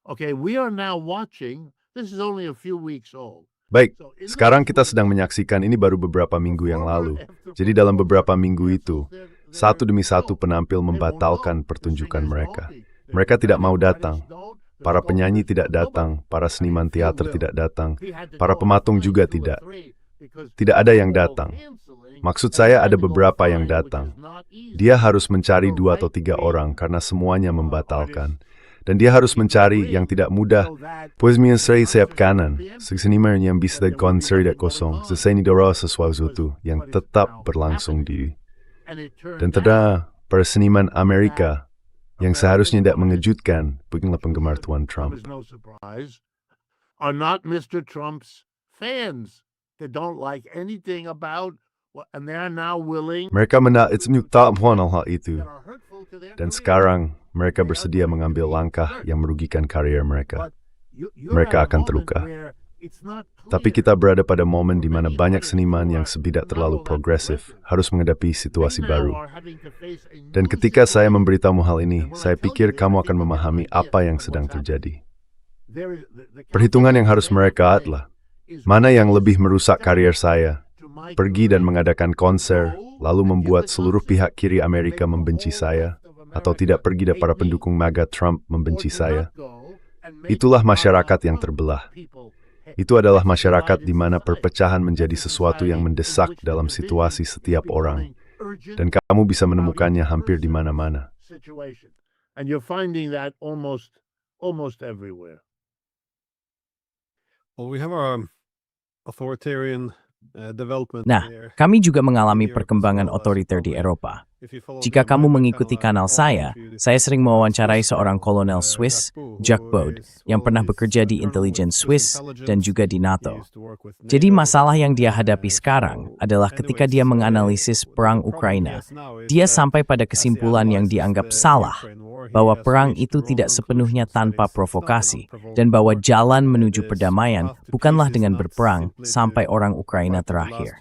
Okay, we are now watching, this is only a few weeks old. Baik, sekarang kita sedang menyaksikan ini baru beberapa minggu yang lalu. Jadi dalam beberapa minggu itu, satu demi satu penampil membatalkan pertunjukan mereka. Mereka tidak mau datang. Para penyanyi tidak datang, para seniman teater tidak datang, para pematung juga tidak. Tidak ada yang datang. Maksud saya ada beberapa yang datang. Dia harus mencari 2 atau 3 orang karena semuanya membatalkan. Dan dia harus mencari yang tidak mudah. Pois misalnya sayap kanan, seniman yang bisa konser tidak kosong, sesuai dora sesuatu yang tetap berlangsung di. Dan ternyata para seniman Amerika yang seharusnya tidak mengejutkan, bukanlah penggemar Tuan Trump. Are not Mr. Trump's fans. They don't like anything about, and they are now willing. Mereka menyukai hal itu. Dan sekarang mereka bersedia mengambil langkah yang merugikan karier mereka. Mereka akan terluka. Tapi kita berada pada momen di mana banyak seniman yang tidak terlalu progresif harus menghadapi situasi baru. Dan ketika saya memberitamu hal ini, saya pikir kamu akan memahami apa yang sedang terjadi. Perhitungan yang harus mereka adalah, mana yang lebih merusak karier saya? Pergi dan mengadakan konser, lalu membuat seluruh pihak kiri Amerika membenci saya, atau tidak pergi dan para pendukung MAGA Trump membenci saya. Itulah masyarakat yang terbelah. Itu adalah masyarakat di mana perpecahan menjadi sesuatu yang mendesak dalam situasi setiap orang. Dan kamu bisa menemukannya hampir di mana-mana. And you're finding that almost everywhere. Well, we have an authoritarian Nah, kami juga mengalami perkembangan otoriter di Eropa. Jika kamu mengikuti kanal saya sering mewawancarai seorang kolonel Swiss, Jacques Baud, yang pernah bekerja di intelijen Swiss dan juga di NATO. Jadi masalah yang dia hadapi sekarang adalah ketika dia menganalisis perang Ukraina, dia sampai pada kesimpulan yang dianggap salah, bahwa perang itu tidak sepenuhnya tanpa provokasi, dan bahwa jalan menuju perdamaian bukanlah dengan berperang sampai orang Ukraina terakhir.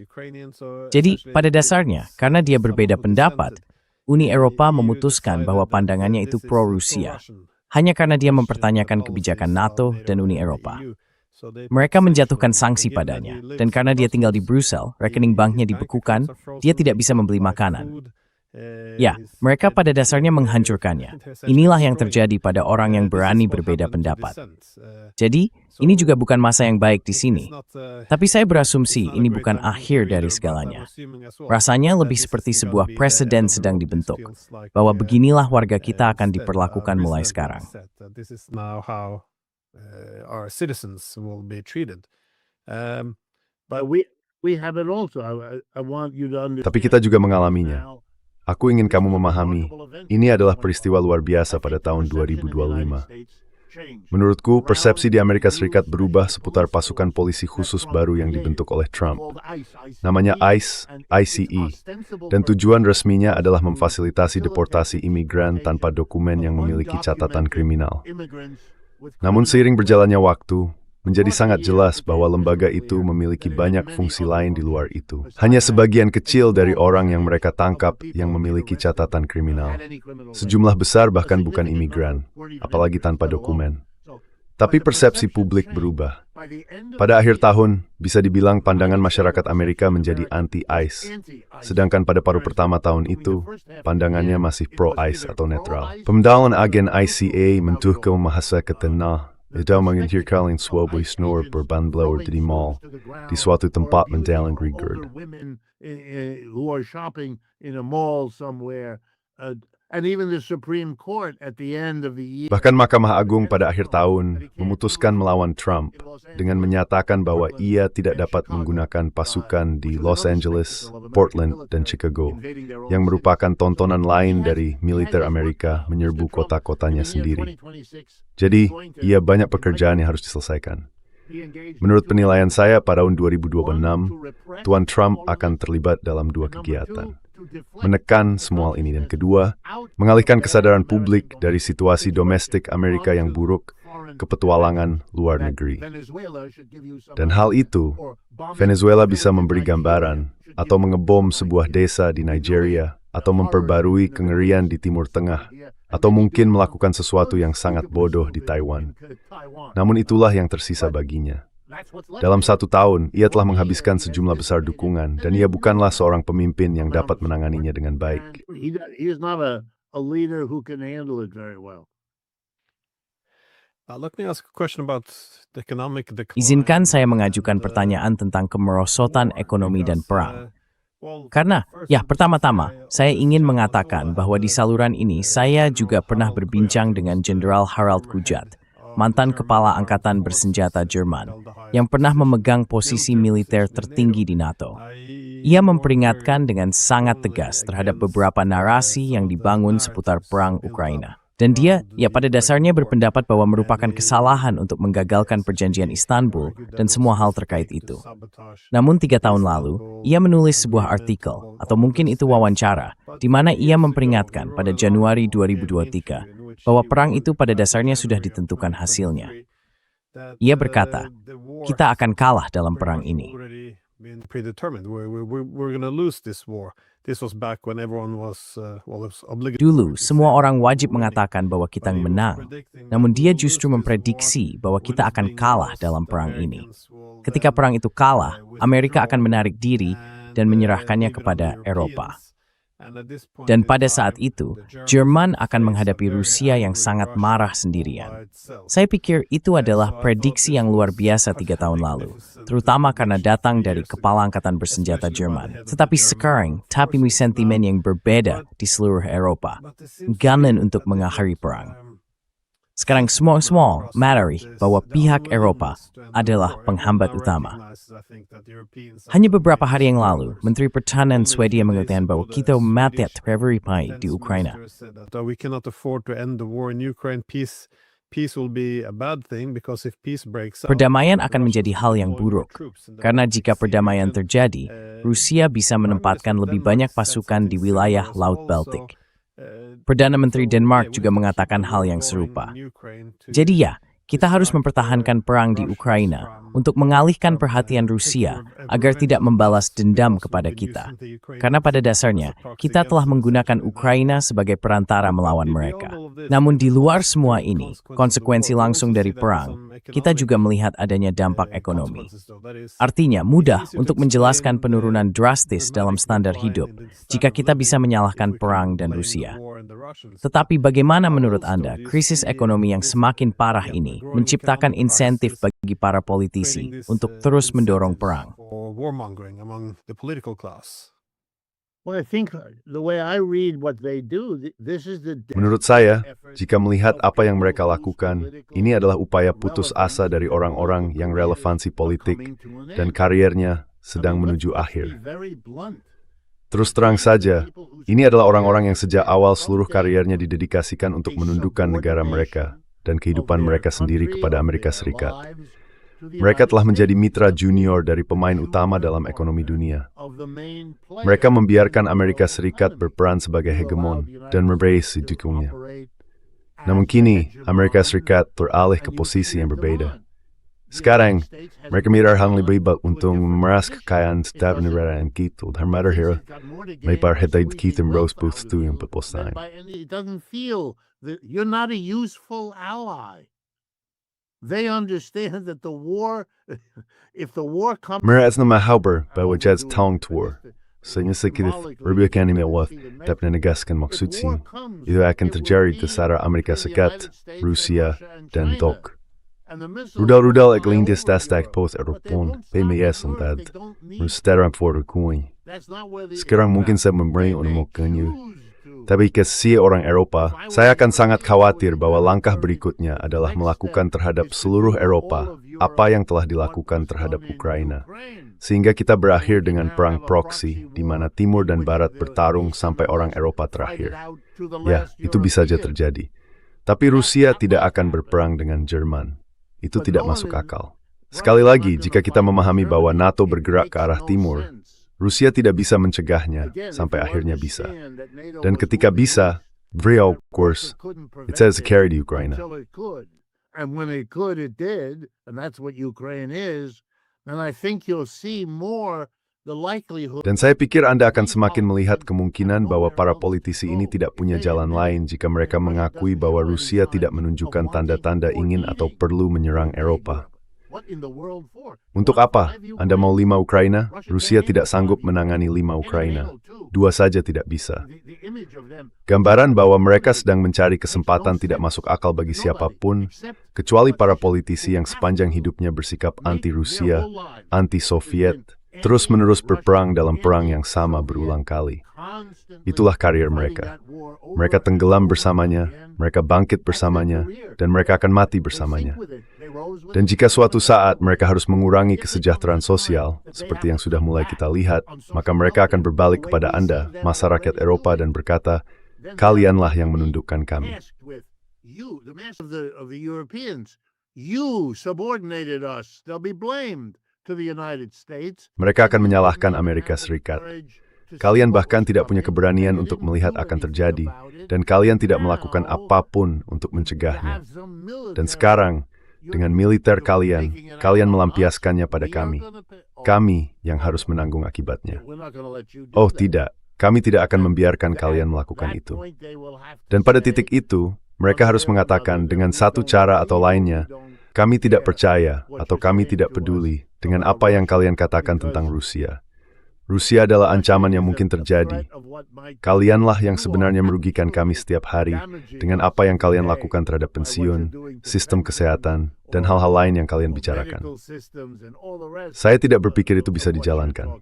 Jadi, pada dasarnya, karena dia berbeda pendapat, Uni Eropa memutuskan bahwa pandangannya itu pro-Rusia, hanya karena dia mempertanyakan kebijakan NATO dan Uni Eropa. Mereka menjatuhkan sanksi padanya, dan karena dia tinggal di Brussel, rekening banknya dibekukan, dia tidak bisa membeli makanan. Ya, mereka pada dasarnya menghancurkannya. Inilah yang terjadi pada orang yang berani berbeda pendapat. Jadi, ini juga bukan masa yang baik di sini. Tapi saya berasumsi ini bukan akhir dari segalanya. Rasanya lebih seperti sebuah preseden sedang dibentuk, bahwa beginilah warga kita akan diperlakukan mulai sekarang. Tapi kita juga mengalaminya. Aku ingin kamu memahami, ini adalah peristiwa luar biasa pada tahun 2025. Menurutku, persepsi di Amerika Serikat berubah seputar pasukan polisi khusus baru yang dibentuk oleh Trump. Namanya ICE, dan tujuan resminya adalah memfasilitasi deportasi imigran tanpa dokumen yang memiliki catatan kriminal. Namun seiring berjalannya waktu, menjadi sangat jelas bahwa lembaga itu memiliki banyak fungsi lain di luar itu. Hanya sebagian kecil dari orang yang mereka tangkap yang memiliki catatan kriminal. Sejumlah besar bahkan bukan imigran, apalagi tanpa dokumen. Tapi persepsi publik berubah. Pada akhir tahun, bisa dibilang pandangan masyarakat Amerika menjadi anti-ICE. Sedangkan pada paruh pertama tahun itu, pandangannya masih pro-ICE atau netral. Pemendalan agen ICA mentuh ke memahasa ketenah. Ito menginhirkan suaboy snore berbandblower di mall, di suatu tempat mendalang rigord. Who are shopping in a mall somewhere, and even the Supreme Court at the end of the year. Bahkan Mahkamah Agung pada akhir tahun memutuskan melawan Trump dengan menyatakan bahwa ia tidak dapat menggunakan pasukan di Los Angeles, Portland, dan Chicago, yang merupakan tontonan lain dari militer Amerika menyerbu kota-kotanya sendiri. Jadi, ia banyak pekerjaan yang harus diselesaikan. Menurut penilaian saya pada tahun 2026, Tuan Trump akan terlibat dalam dua kegiatan. Menekan semua ini, dan kedua, mengalihkan kesadaran publik dari situasi domestik Amerika yang buruk ke petualangan luar negeri. Dan hal itu, Venezuela bisa memberi gambaran atau mengebom sebuah desa di Nigeria atau memperbarui kengerian di Timur Tengah, atau mungkin melakukan sesuatu yang sangat bodoh di Taiwan. Namun itulah yang tersisa baginya. Dalam 1 tahun, ia telah menghabiskan sejumlah besar dukungan, dan ia bukanlah seorang pemimpin yang dapat menanganinya dengan baik. Izinkan saya mengajukan pertanyaan tentang kemerosotan ekonomi dan perang. Karena, pertama-tama, saya ingin mengatakan bahwa di saluran ini saya juga pernah berbincang dengan Jenderal Harald Kujat, mantan kepala angkatan bersenjata Jerman, yang pernah memegang posisi militer tertinggi di NATO. Ia memperingatkan dengan sangat tegas terhadap beberapa narasi yang dibangun seputar perang Ukraina. Dan dia, pada dasarnya berpendapat bahwa merupakan kesalahan untuk menggagalkan perjanjian Istanbul dan semua hal terkait itu. Namun 3 tahun lalu, ia menulis sebuah artikel, atau mungkin itu wawancara, di mana ia memperingatkan pada Januari 2023 bahwa perang itu pada dasarnya sudah ditentukan hasilnya. Ia berkata, kita akan kalah dalam perang ini. Dulu, semua orang wajib mengatakan bahwa kita menang. Namun dia justru memprediksi bahwa kita akan kalah dalam perang ini. Ketika perang itu kalah, Amerika akan menarik diri dan menyerahkannya kepada Eropa. Dan pada saat itu, Jerman akan menghadapi Rusia yang sangat marah sendirian. Saya pikir itu adalah prediksi yang luar biasa 3 tahun lalu, terutama karena datang dari kepala angkatan bersenjata Jerman. Tetapi sekarang, sentimen yang berbeda di seluruh Eropa, engganan untuk mengakhiri perang. Sekarang small materi bahwa pihak Eropa adalah penghambat utama. Hanya beberapa hari yang lalu, Menteri Pertahanan Swedia mengatakan bahwa kita mati terperipai di Ukraina. We cannot afford to end the war in Ukraine. Peace will be a bad thing because if peace breaks out, Perdamaian akan menjadi hal yang buruk, karena jika perdamaian terjadi, Rusia bisa menempatkan lebih banyak pasukan di wilayah Laut Baltik. Perdana Menteri Denmark juga mengatakan hal yang serupa. Jadi ya, kita harus mempertahankan perang di Ukraina untuk mengalihkan perhatian Rusia agar tidak membalas dendam kepada kita. Karena pada dasarnya, kita telah menggunakan Ukraina sebagai perantara melawan mereka. Namun di luar semua ini, konsekuensi langsung dari perang, kita juga melihat adanya dampak ekonomi. Artinya, mudah untuk menjelaskan penurunan drastis dalam standar hidup jika kita bisa menyalahkan perang dan Rusia. Tetapi bagaimana menurut Anda, krisis ekonomi yang semakin parah ini menciptakan insentif bagi para politisi untuk terus mendorong perang? Well, I think the way I read what they do, this is the Menurut saya, jika melihat apa yang mereka lakukan, ini adalah upaya putus asa dari orang-orang yang relevansi politik dan kariernya sedang menuju akhir. Terus terang saja, ini adalah orang-orang yang sejak awal seluruh kariernya didedikasikan untuk menundukkan negara mereka dan kehidupan mereka sendiri kepada Amerika Serikat. Mereka telah menjadi mitra junior dari pemain utama dalam ekonomi dunia. Mereka membiarkan Amerika Serikat berperan sebagai hegemon dan membrace dukungnya. Namun kini, Amerika Serikat beralih ke posisi yang berbeda. Sekarang, mereka mirar hal lebih baik untuk memeras kekayaan setiap negara yang kita dan mereka melihat kita merose booth itu yang berpostain. It doesn't feel that you're not a useful ally. They understand that the war, if the war comes... Mereka memahami bahwa jazz tahun war, sehingga sedikit perbedaan ini mewah dapat menegaskan maksudnya itu akan terjadi di antara Amerika Serikat, Rusia, dan Tok. Rudal-rudal eklintis dastak pos Eropon, PMS dan mensteram for kuin. Sekarang mungkin saya memberi onomokannya. Tapi kesia orang Eropa, saya akan sangat khawatir bahwa langkah berikutnya adalah melakukan terhadap seluruh Eropa apa yang telah dilakukan terhadap Ukraina. Sehingga kita berakhir dengan perang proksi, di mana Timur dan Barat bertarung sampai orang Eropa terakhir. Ya, itu bisa saja terjadi. Tapi Rusia tidak akan berperang dengan Jerman. Itu tidak masuk akal. Sekali lagi, jika kita memahami bahwa NATO bergerak ke arah Timur, Rusia tidak bisa mencegahnya sampai akhirnya bisa. Dan ketika bisa, of course, it says to carry the Ukraine. And when it could, it did, and that's what Ukraine is. And I think you'll see more the likelihood. Dan saya pikir Anda akan semakin melihat kemungkinan bahwa para politisi ini tidak punya jalan lain jika mereka mengakui bahwa Rusia tidak menunjukkan tanda-tanda ingin atau perlu menyerang Eropa. Untuk apa? Anda mau 5 Ukraina? Rusia tidak sanggup menangani 5 Ukraina. 2 saja tidak bisa. Gambaran bahwa mereka sedang mencari kesempatan tidak masuk akal bagi siapapun, kecuali para politisi yang sepanjang hidupnya bersikap anti-Rusia, anti-Soviet, terus-menerus berperang dalam perang yang sama berulang kali. Itulah karier mereka. Mereka tenggelam bersamanya, mereka bangkit bersamanya, dan mereka akan mati bersamanya. Dan jika suatu saat mereka harus mengurangi kesejahteraan sosial, seperti yang sudah mulai kita lihat, maka mereka akan berbalik kepada Anda, masyarakat Eropa, dan berkata, kalianlah yang menundukkan kami. Mereka akan menyalahkan Amerika Serikat. Kalian bahkan tidak punya keberanian untuk melihat akan terjadi, dan kalian tidak melakukan apapun untuk mencegahnya. Dan sekarang, dengan militer kalian melampiaskannya pada kami. Kami yang harus menanggung akibatnya. Oh tidak, kami tidak akan membiarkan kalian melakukan itu. Dan pada titik itu, mereka harus mengatakan dengan satu cara atau lainnya, kami tidak percaya atau kami tidak peduli dengan apa yang kalian katakan tentang Rusia. Rusia adalah ancaman yang mungkin terjadi. Kalianlah yang sebenarnya merugikan kami setiap hari dengan apa yang kalian lakukan terhadap pensiun, sistem kesehatan, dan hal-hal lain yang kalian bicarakan. Saya tidak berpikir itu bisa dijalankan.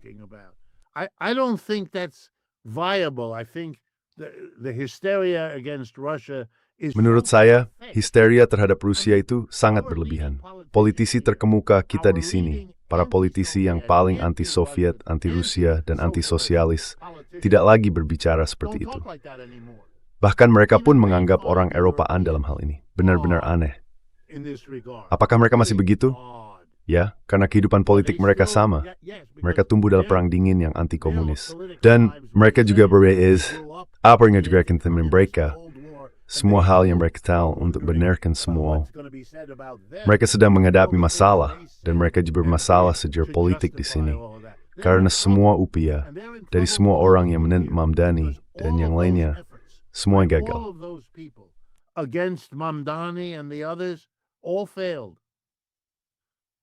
the hysteria against Russia is Menurut saya, histeria terhadap Rusia itu sangat berlebihan. Politisi terkemuka kita di sini, para politisi yang paling anti-Soviet, anti-Rusia, dan anti-sosialis, tidak lagi berbicara seperti itu. Bahkan mereka pun menganggap orang Eropaan dalam hal ini. Benar-benar aneh. Apakah mereka masih begitu? Ya, karena kehidupan politik mereka sama. Mereka tumbuh dalam perang dingin yang anti-komunis. Dan mereka juga apa yang digerakkan mereka. Semua hal yang mereka tahu untuk benarkan semua. Mereka sedang menghadapi masalah, dan mereka juga bermasalah sejarah politik di sini. Karena semua upaya, dari semua orang yang menentang Mamdani dan yang lainnya, semua gagal. Against Mamdani and the others, all failed.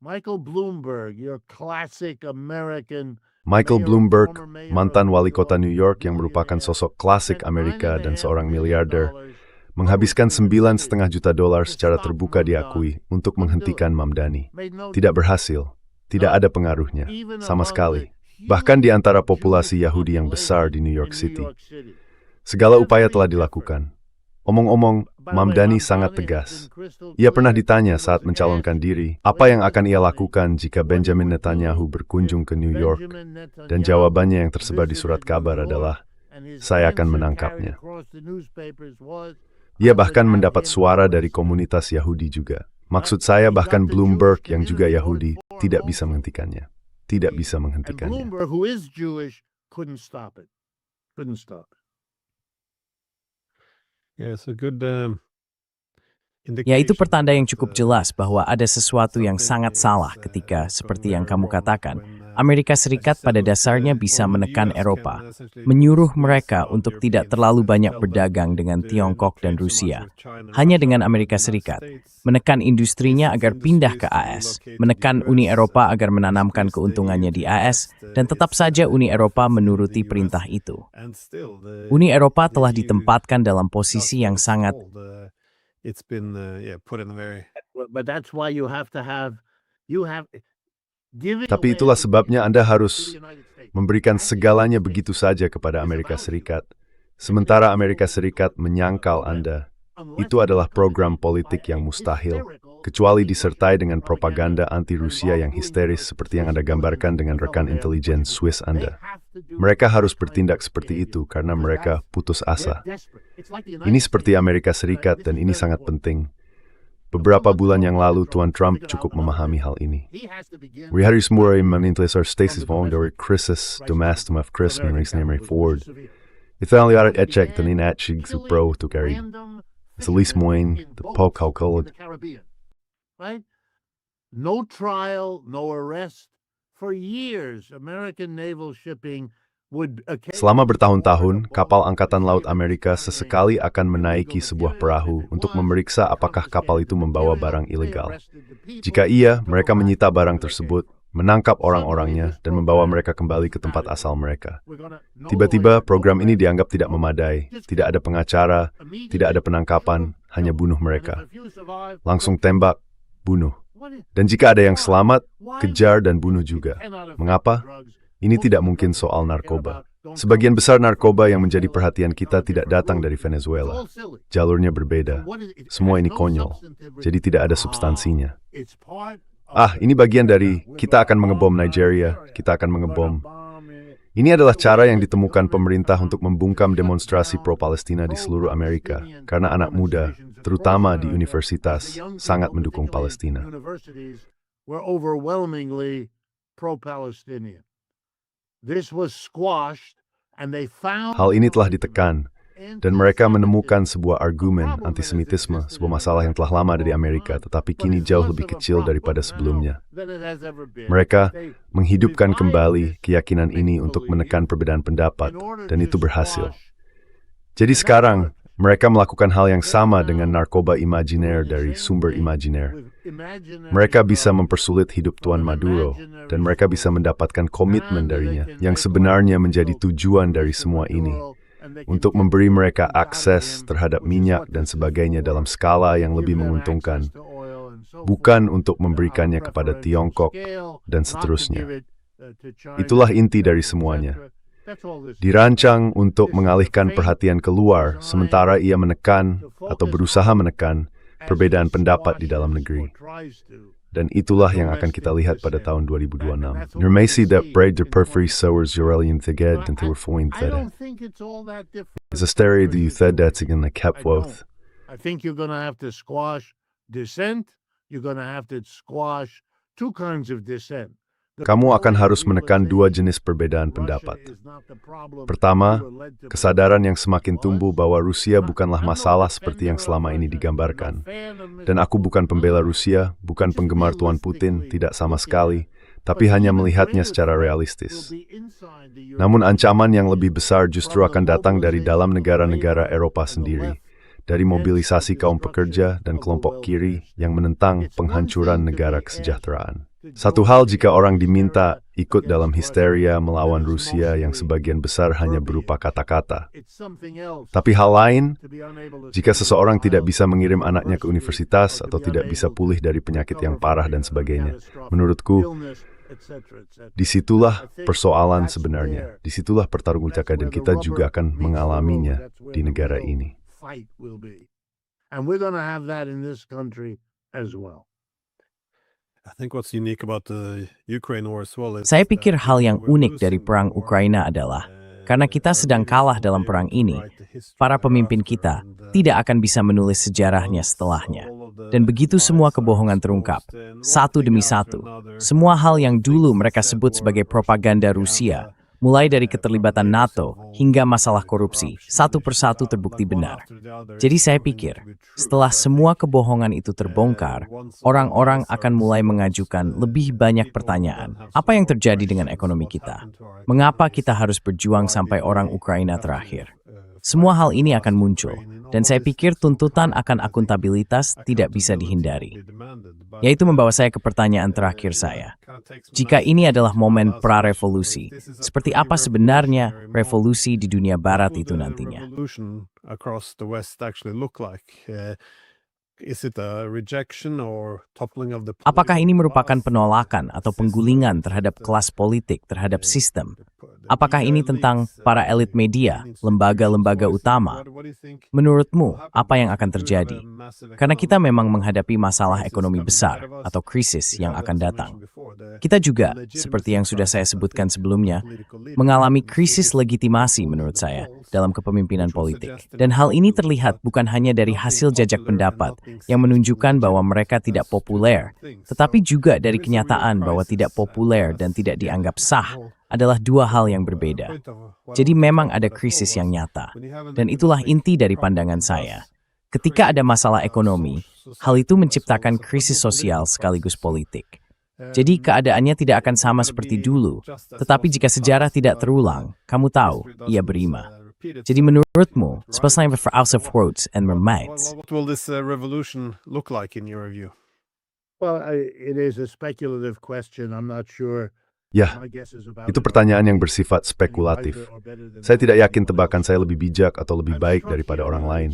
Michael Bloomberg, your classic American Michael Bloomberg, mantan wali kota New York yang merupakan sosok klasik Amerika dan seorang miliarder, menghabiskan $9,5 juta secara terbuka diakui untuk menghentikan Mamdani. Tidak berhasil, tidak ada pengaruhnya, sama sekali. Bahkan di antara populasi Yahudi yang besar di New York City. Segala upaya telah dilakukan. Omong-omong, Mamdani sangat tegas. Ia pernah ditanya saat mencalonkan diri, apa yang akan ia lakukan jika Benjamin Netanyahu berkunjung ke New York, dan jawabannya yang tersebar di surat kabar adalah, saya akan menangkapnya. Ia bahkan mendapat suara dari komunitas Yahudi juga. Maksud saya bahkan Bloomberg yang juga Yahudi tidak bisa menghentikannya. Tidak bisa menghentikannya. Bloomberg, who is Jewish, couldn't stop it. Couldn't stop it. Yeah, it's a good Ya, itu pertanda yang cukup jelas bahwa ada sesuatu yang sangat salah ketika, seperti yang kamu katakan, Amerika Serikat pada dasarnya bisa menekan Eropa, menyuruh mereka untuk tidak terlalu banyak berdagang dengan Tiongkok dan Rusia. Hanya dengan Amerika Serikat, menekan industrinya agar pindah ke AS, menekan Uni Eropa agar menanamkan keuntungannya di AS, dan tetap saja Uni Eropa menuruti perintah itu. Uni Eropa telah ditempatkan dalam posisi yang sangat it's been put in a very. But that's why you have Tapi itulah sebabnya Anda harus memberikan segalanya begitu saja kepada Amerika Serikat. Sementara Amerika Serikat menyangkal Anda. Itu adalah program politik yang mustahil, kecuali disertai dengan propaganda anti-Rusia yang histeris seperti yang Anda gambarkan dengan rekan intelijen Swiss Anda. Mereka harus bertindak seperti itu karena mereka putus asa. Ini seperti Amerika Serikat dan ini sangat penting. Beberapa bulan yang lalu Tuan Trump cukup memahami hal ini. We harus mulai mengintelisar stasis dari krisis domestik of Chris Mary Ford. Itu yang lihat ecek dan ini ecek pro untuk hari. Selis moin, the pokal. Right? No trial, no arrest. For years, American naval shipping would Selama bertahun-tahun, kapal Angkatan Laut Amerika sesekali akan menaiki sebuah perahu untuk memeriksa apakah kapal itu membawa barang ilegal. Jika iya, mereka menyita barang tersebut, menangkap orang-orangnya, dan membawa mereka kembali ke tempat asal mereka. Tiba-tiba, program ini dianggap tidak memadai, tidak ada pengacara, tidak ada penangkapan, hanya bunuh mereka. Langsung tembak, bunuh. Dan jika ada yang selamat, kejar dan bunuh juga. Mengapa? Ini tidak mungkin soal narkoba. Sebagian besar narkoba yang menjadi perhatian kita tidak datang dari Venezuela. Jalurnya berbeda. Semua ini konyol. Jadi tidak ada substansinya. Ini bagian dari kita akan mengebom Nigeria, kita akan mengebom. Ini adalah cara yang ditemukan pemerintah untuk membungkam demonstrasi pro-Palestina di seluruh Amerika, karena anak muda, terutama di universitas, sangat mendukung Palestina. Hal ini telah ditekan, dan mereka menemukan sebuah argumen antisemitisme, sebuah masalah yang telah lama ada di Amerika, tetapi kini jauh lebih kecil daripada sebelumnya. Mereka menghidupkan kembali keyakinan ini untuk menekan perbedaan pendapat, dan itu berhasil. Jadi sekarang, mereka melakukan hal yang sama dengan narkoba imajiner dari sumber imajiner. Mereka bisa mempersulit hidup Tuan Maduro, dan mereka bisa mendapatkan komitmen darinya, yang sebenarnya menjadi tujuan dari semua ini, untuk memberi mereka akses terhadap minyak dan sebagainya dalam skala yang lebih menguntungkan, bukan untuk memberikannya kepada Tiongkok, dan seterusnya. Itulah inti dari semuanya. dirancang untuk mengalihkan perhatian keluar, sementara ia menekan atau berusaha menekan perbedaan pendapat di dalam negeri. Dan itulah yang akan kita lihat pada tahun 2026. När man ser det breder preferisörer teged den till förintade. Is a stereo du thedatigen na kapwoth. I think you're going to have to squash dissent. You're going to have to squash two kinds of dissent. Kamu akan harus menekan dua jenis perbedaan pendapat. Pertama, kesadaran yang semakin tumbuh bahwa Rusia bukanlah masalah seperti yang selama ini digambarkan. Dan aku bukan pembela Rusia, bukan penggemar Tuan Putin, tidak sama sekali, tapi hanya melihatnya secara realistis. Namun ancaman yang lebih besar justru akan datang dari dalam negara-negara Eropa sendiri, dari mobilisasi kaum pekerja dan kelompok kiri yang menentang penghancuran negara kesejahteraan. Satu hal jika orang diminta ikut dalam histeria melawan Rusia yang sebagian besar hanya berupa kata-kata. Tapi hal lain, jika seseorang tidak bisa mengirim anaknya ke universitas atau tidak bisa pulih dari penyakit yang parah dan sebagainya, menurutku, disitulah persoalan sebenarnya. Disitulah pertarungan dan kita juga akan mengalaminya di negara ini. And we're going to have that in this country as well. Saya pikir hal yang unik dari perang Ukraina adalah, karena kita sedang kalah dalam perang ini, para pemimpin kita tidak akan bisa menulis sejarahnya setelahnya. Dan begitu semua kebohongan terungkap, satu demi satu, semua hal yang dulu mereka sebut sebagai propaganda Rusia, mulai dari keterlibatan NATO hingga masalah korupsi, satu persatu terbukti benar. Jadi saya pikir, setelah semua kebohongan itu terbongkar, orang-orang akan mulai mengajukan lebih banyak pertanyaan. Apa yang terjadi dengan ekonomi kita? Mengapa kita harus berjuang sampai orang Ukraina terakhir? Semua hal ini akan muncul, dan saya pikir tuntutan akan akuntabilitas tidak bisa dihindari. Yaitu membawa saya ke pertanyaan terakhir saya. Jika ini adalah momen pra-revolusi, seperti apa sebenarnya revolusi di dunia barat itu nantinya? Apakah ini merupakan penolakan atau penggulingan terhadap kelas politik, terhadap sistem? Apakah ini tentang para elit media, lembaga-lembaga utama? Menurutmu, apa yang akan terjadi? Karena kita memang menghadapi masalah ekonomi besar atau krisis yang akan datang. Kita juga, seperti yang sudah saya sebutkan sebelumnya, mengalami krisis legitimasi menurut saya dalam kepemimpinan politik. Dan hal ini terlihat bukan hanya dari hasil jajak pendapat yang menunjukkan bahwa mereka tidak populer, tetapi juga dari kenyataan bahwa tidak populer dan tidak dianggap sah adalah dua hal yang berbeda. Jadi memang ada krisis yang nyata, dan itulah inti dari pandangan saya. Ketika ada masalah ekonomi, hal itu menciptakan krisis sosial sekaligus politik. Jadi keadaannya tidak akan sama seperti dulu, tetapi jika sejarah tidak terulang, kamu tahu, ia berima. Jadi menurutmu, spesialnya for House of Words and Mermaids. What will this revolution look like in your view? Well, it is a speculative question. I'm not sure. Ya, itu pertanyaan yang bersifat spekulatif. Saya tidak yakin tebakan saya lebih bijak atau lebih baik daripada orang lain.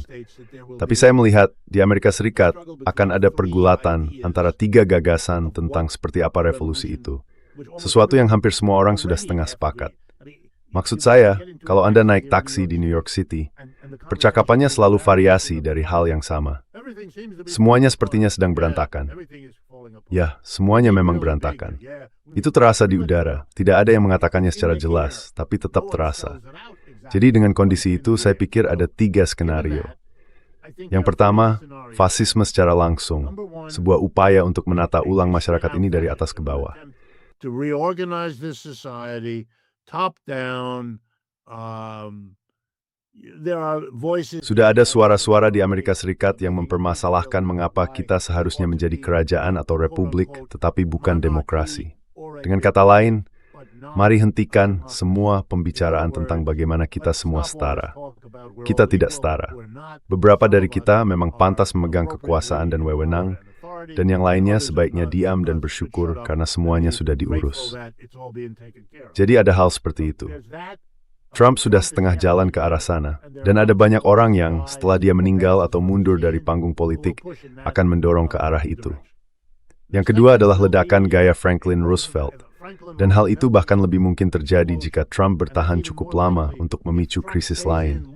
Tapi saya melihat di Amerika Serikat akan ada pergulatan antara tiga gagasan tentang seperti apa revolusi itu. Sesuatu yang hampir semua orang sudah setengah sepakat. Maksud saya, kalau Anda naik taksi di New York City, percakapannya selalu variasi dari hal yang sama. Semuanya sepertinya sedang berantakan. Ya, semuanya memang berantakan. Itu terasa di udara. Tidak ada yang mengatakannya secara jelas, tapi tetap terasa. Jadi dengan kondisi itu, saya pikir ada tiga skenario. Yang pertama, fasisme secara langsung. Sebuah upaya untuk menata ulang masyarakat ini dari atas ke bawah. To reorganize this society, top down, there are voices. Sudah ada suara-suara di Amerika Serikat yang mempermasalahkan mengapa kita seharusnya menjadi kerajaan atau republik, tetapi bukan demokrasi. Dengan kata lain, mari hentikan semua pembicaraan tentang bagaimana kita semua setara. Kita tidak setara. Beberapa dari kita memang pantas memegang kekuasaan dan wewenang, dan yang lainnya sebaiknya diam dan bersyukur karena semuanya sudah diurus. Jadi ada hal seperti itu. Trump sudah setengah jalan ke arah sana, dan ada banyak orang yang setelah dia meninggal atau mundur dari panggung politik akan mendorong ke arah itu. Yang kedua adalah ledakan gaya Franklin Roosevelt, Dan hal itu bahkan lebih mungkin terjadi jika Trump bertahan cukup lama untuk memicu krisis lain.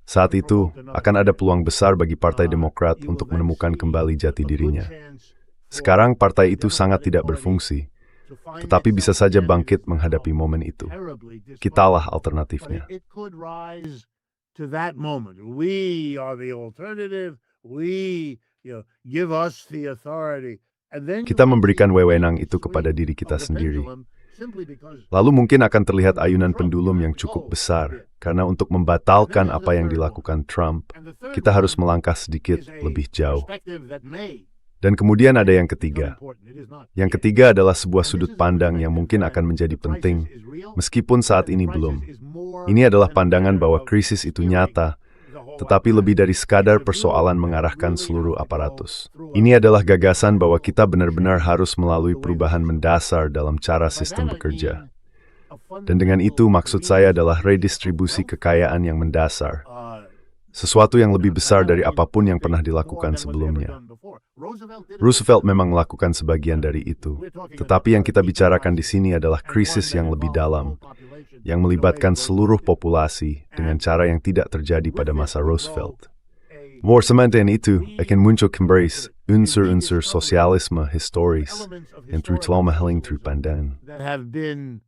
Saat itu, akan ada peluang besar bagi Partai Demokrat untuk menemukan kembali jati dirinya. Sekarang partai itu sangat tidak berfungsi, tetapi bisa saja bangkit menghadapi momen itu. Kitalah alternatifnya. To that moment, we are the alternative. Give us the authority. Kita memberikan wewenang itu kepada diri kita sendiri. Lalu mungkin akan terlihat ayunan pendulum yang cukup besar, karena untuk membatalkan apa yang dilakukan Trump, kita harus melangkah sedikit lebih jauh. Dan kemudian ada yang ketiga. Yang ketiga adalah sebuah sudut pandang yang mungkin akan menjadi penting, meskipun saat ini belum. Ini adalah pandangan bahwa krisis itu nyata, tetapi lebih dari sekadar persoalan mengarahkan seluruh aparatus. Ini adalah gagasan bahwa kita benar-benar harus melalui perubahan mendasar dalam cara sistem bekerja. Dan dengan itu maksud saya adalah redistribusi kekayaan yang mendasar. Sesuatu yang lebih besar dari apapun yang pernah dilakukan sebelumnya. Roosevelt memang melakukan sebagian dari itu, tetapi yang kita bicarakan di sini adalah krisis yang lebih dalam, yang melibatkan seluruh populasi dengan cara yang tidak terjadi pada masa Roosevelt. More semantan itu akan muncul kembali unsur-unsur sosialisme historis yang telah menghalang through pandangan. That have been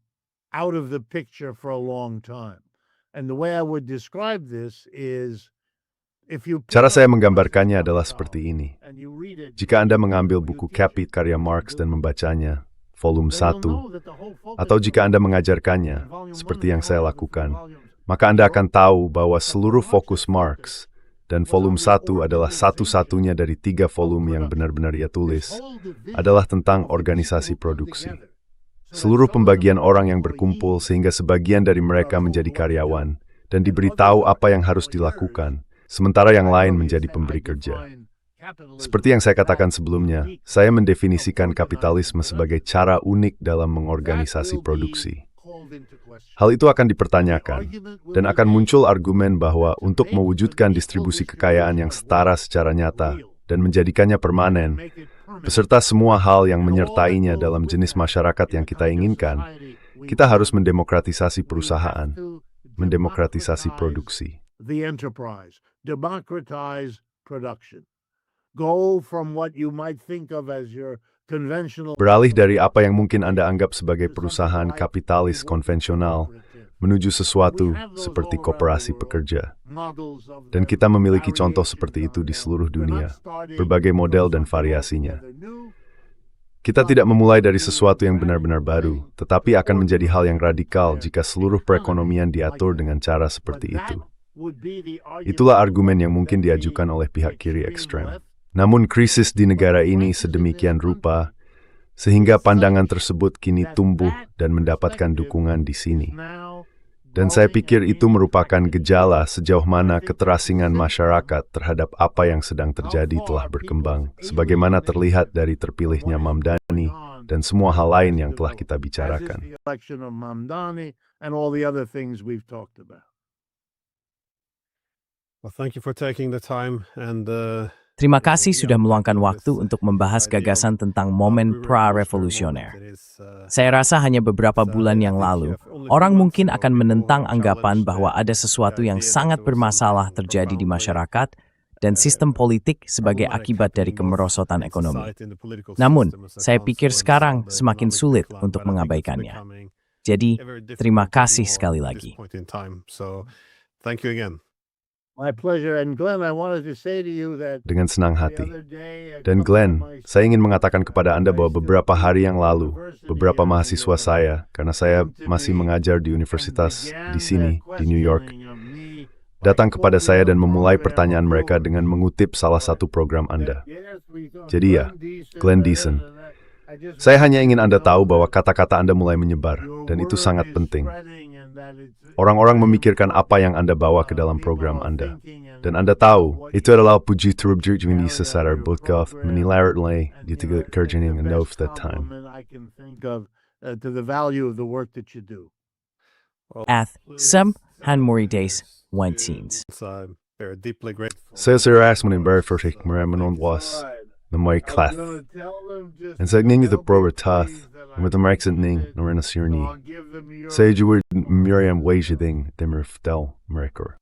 out of the picture for a long time. And the way I would describe this is cara saya menggambarkannya adalah seperti ini. Jika Anda mengambil buku Capit karya Marx dan membacanya, volume 1, atau jika Anda mengajarkannya, seperti yang saya lakukan, maka Anda akan tahu bahwa seluruh fokus Marx dan volume 1 adalah satu-satunya dari 3 volume yang benar-benar ia tulis, adalah tentang organisasi produksi. Seluruh pembagian orang yang berkumpul sehingga sebagian dari mereka menjadi karyawan dan diberitahu apa yang harus dilakukan, sementara yang lain menjadi pemberi kerja. Seperti yang saya katakan sebelumnya, saya mendefinisikan kapitalisme sebagai cara unik dalam mengorganisasi produksi. Hal itu akan dipertanyakan, dan akan muncul argumen bahwa untuk mewujudkan distribusi kekayaan yang setara secara nyata dan menjadikannya permanen, beserta semua hal yang menyertainya dalam jenis masyarakat yang kita inginkan, kita harus mendemokratisasi perusahaan, mendemokratisasi produksi. The enterprise, democratize production. Go from what you might think of as your conventional. Beralih dari apa yang mungkin Anda anggap sebagai perusahaan kapitalis konvensional menuju sesuatu seperti koperasi pekerja. Dan kita memiliki contoh seperti itu di seluruh dunia, berbagai model dan variasinya. Kita tidak memulai dari sesuatu yang benar-benar baru, tetapi akan menjadi hal yang radikal jika seluruh perekonomian diatur dengan cara seperti itu. Itulah argumen yang mungkin diajukan oleh pihak kiri ekstrem. Namun krisis di negara ini sedemikian rupa, sehingga pandangan tersebut kini tumbuh dan mendapatkan dukungan di sini. Dan saya pikir itu merupakan gejala sejauh mana keterasingan masyarakat terhadap apa yang sedang terjadi telah berkembang, sebagaimana terlihat dari terpilihnya Mamdani dan semua hal lain yang telah kita bicarakan. Well, thank you for taking the time and Terima kasih sudah meluangkan waktu untuk membahas gagasan tentang momen pra-revolusioner. Saya rasa hanya beberapa bulan yang lalu, orang mungkin akan menentang anggapan bahwa ada sesuatu yang sangat bermasalah terjadi di masyarakat dan sistem politik sebagai akibat dari kemerosotan ekonomi. Namun, saya pikir sekarang semakin sulit untuk mengabaikannya. Jadi, terima kasih sekali lagi. Thank you again. My pleasure. And Glenn, I wanted to say to you that Dengan senang hati. Dan Glenn, saya ingin mengatakan kepada Anda bahwa beberapa hari yang lalu, beberapa mahasiswa saya, karena saya masih mengajar di universitas di sini, di New York, datang kepada saya dan memulai pertanyaan mereka dengan mengutip salah satu program Anda. Jadi ya, Glenn Deason, saya hanya ingin Anda tahu bahwa kata-kata Anda mulai menyebar, dan itu sangat penting. Orang-orang memikirkan apa yang Anda bawa ke dalam program Anda. Dan Anda tahu, itu adalah puji terubjuk ini secara botkaf menilai oleh di tiga kerja yang enough that time. Some Hanmori days, one scenes. Saya serius menimbar vertik meremenon was, na may klath. En sa nginyo the prober tath, Met de marktzetting naar een sirni. Zij je woord Miriam Weijing, de mer vertel, Merker.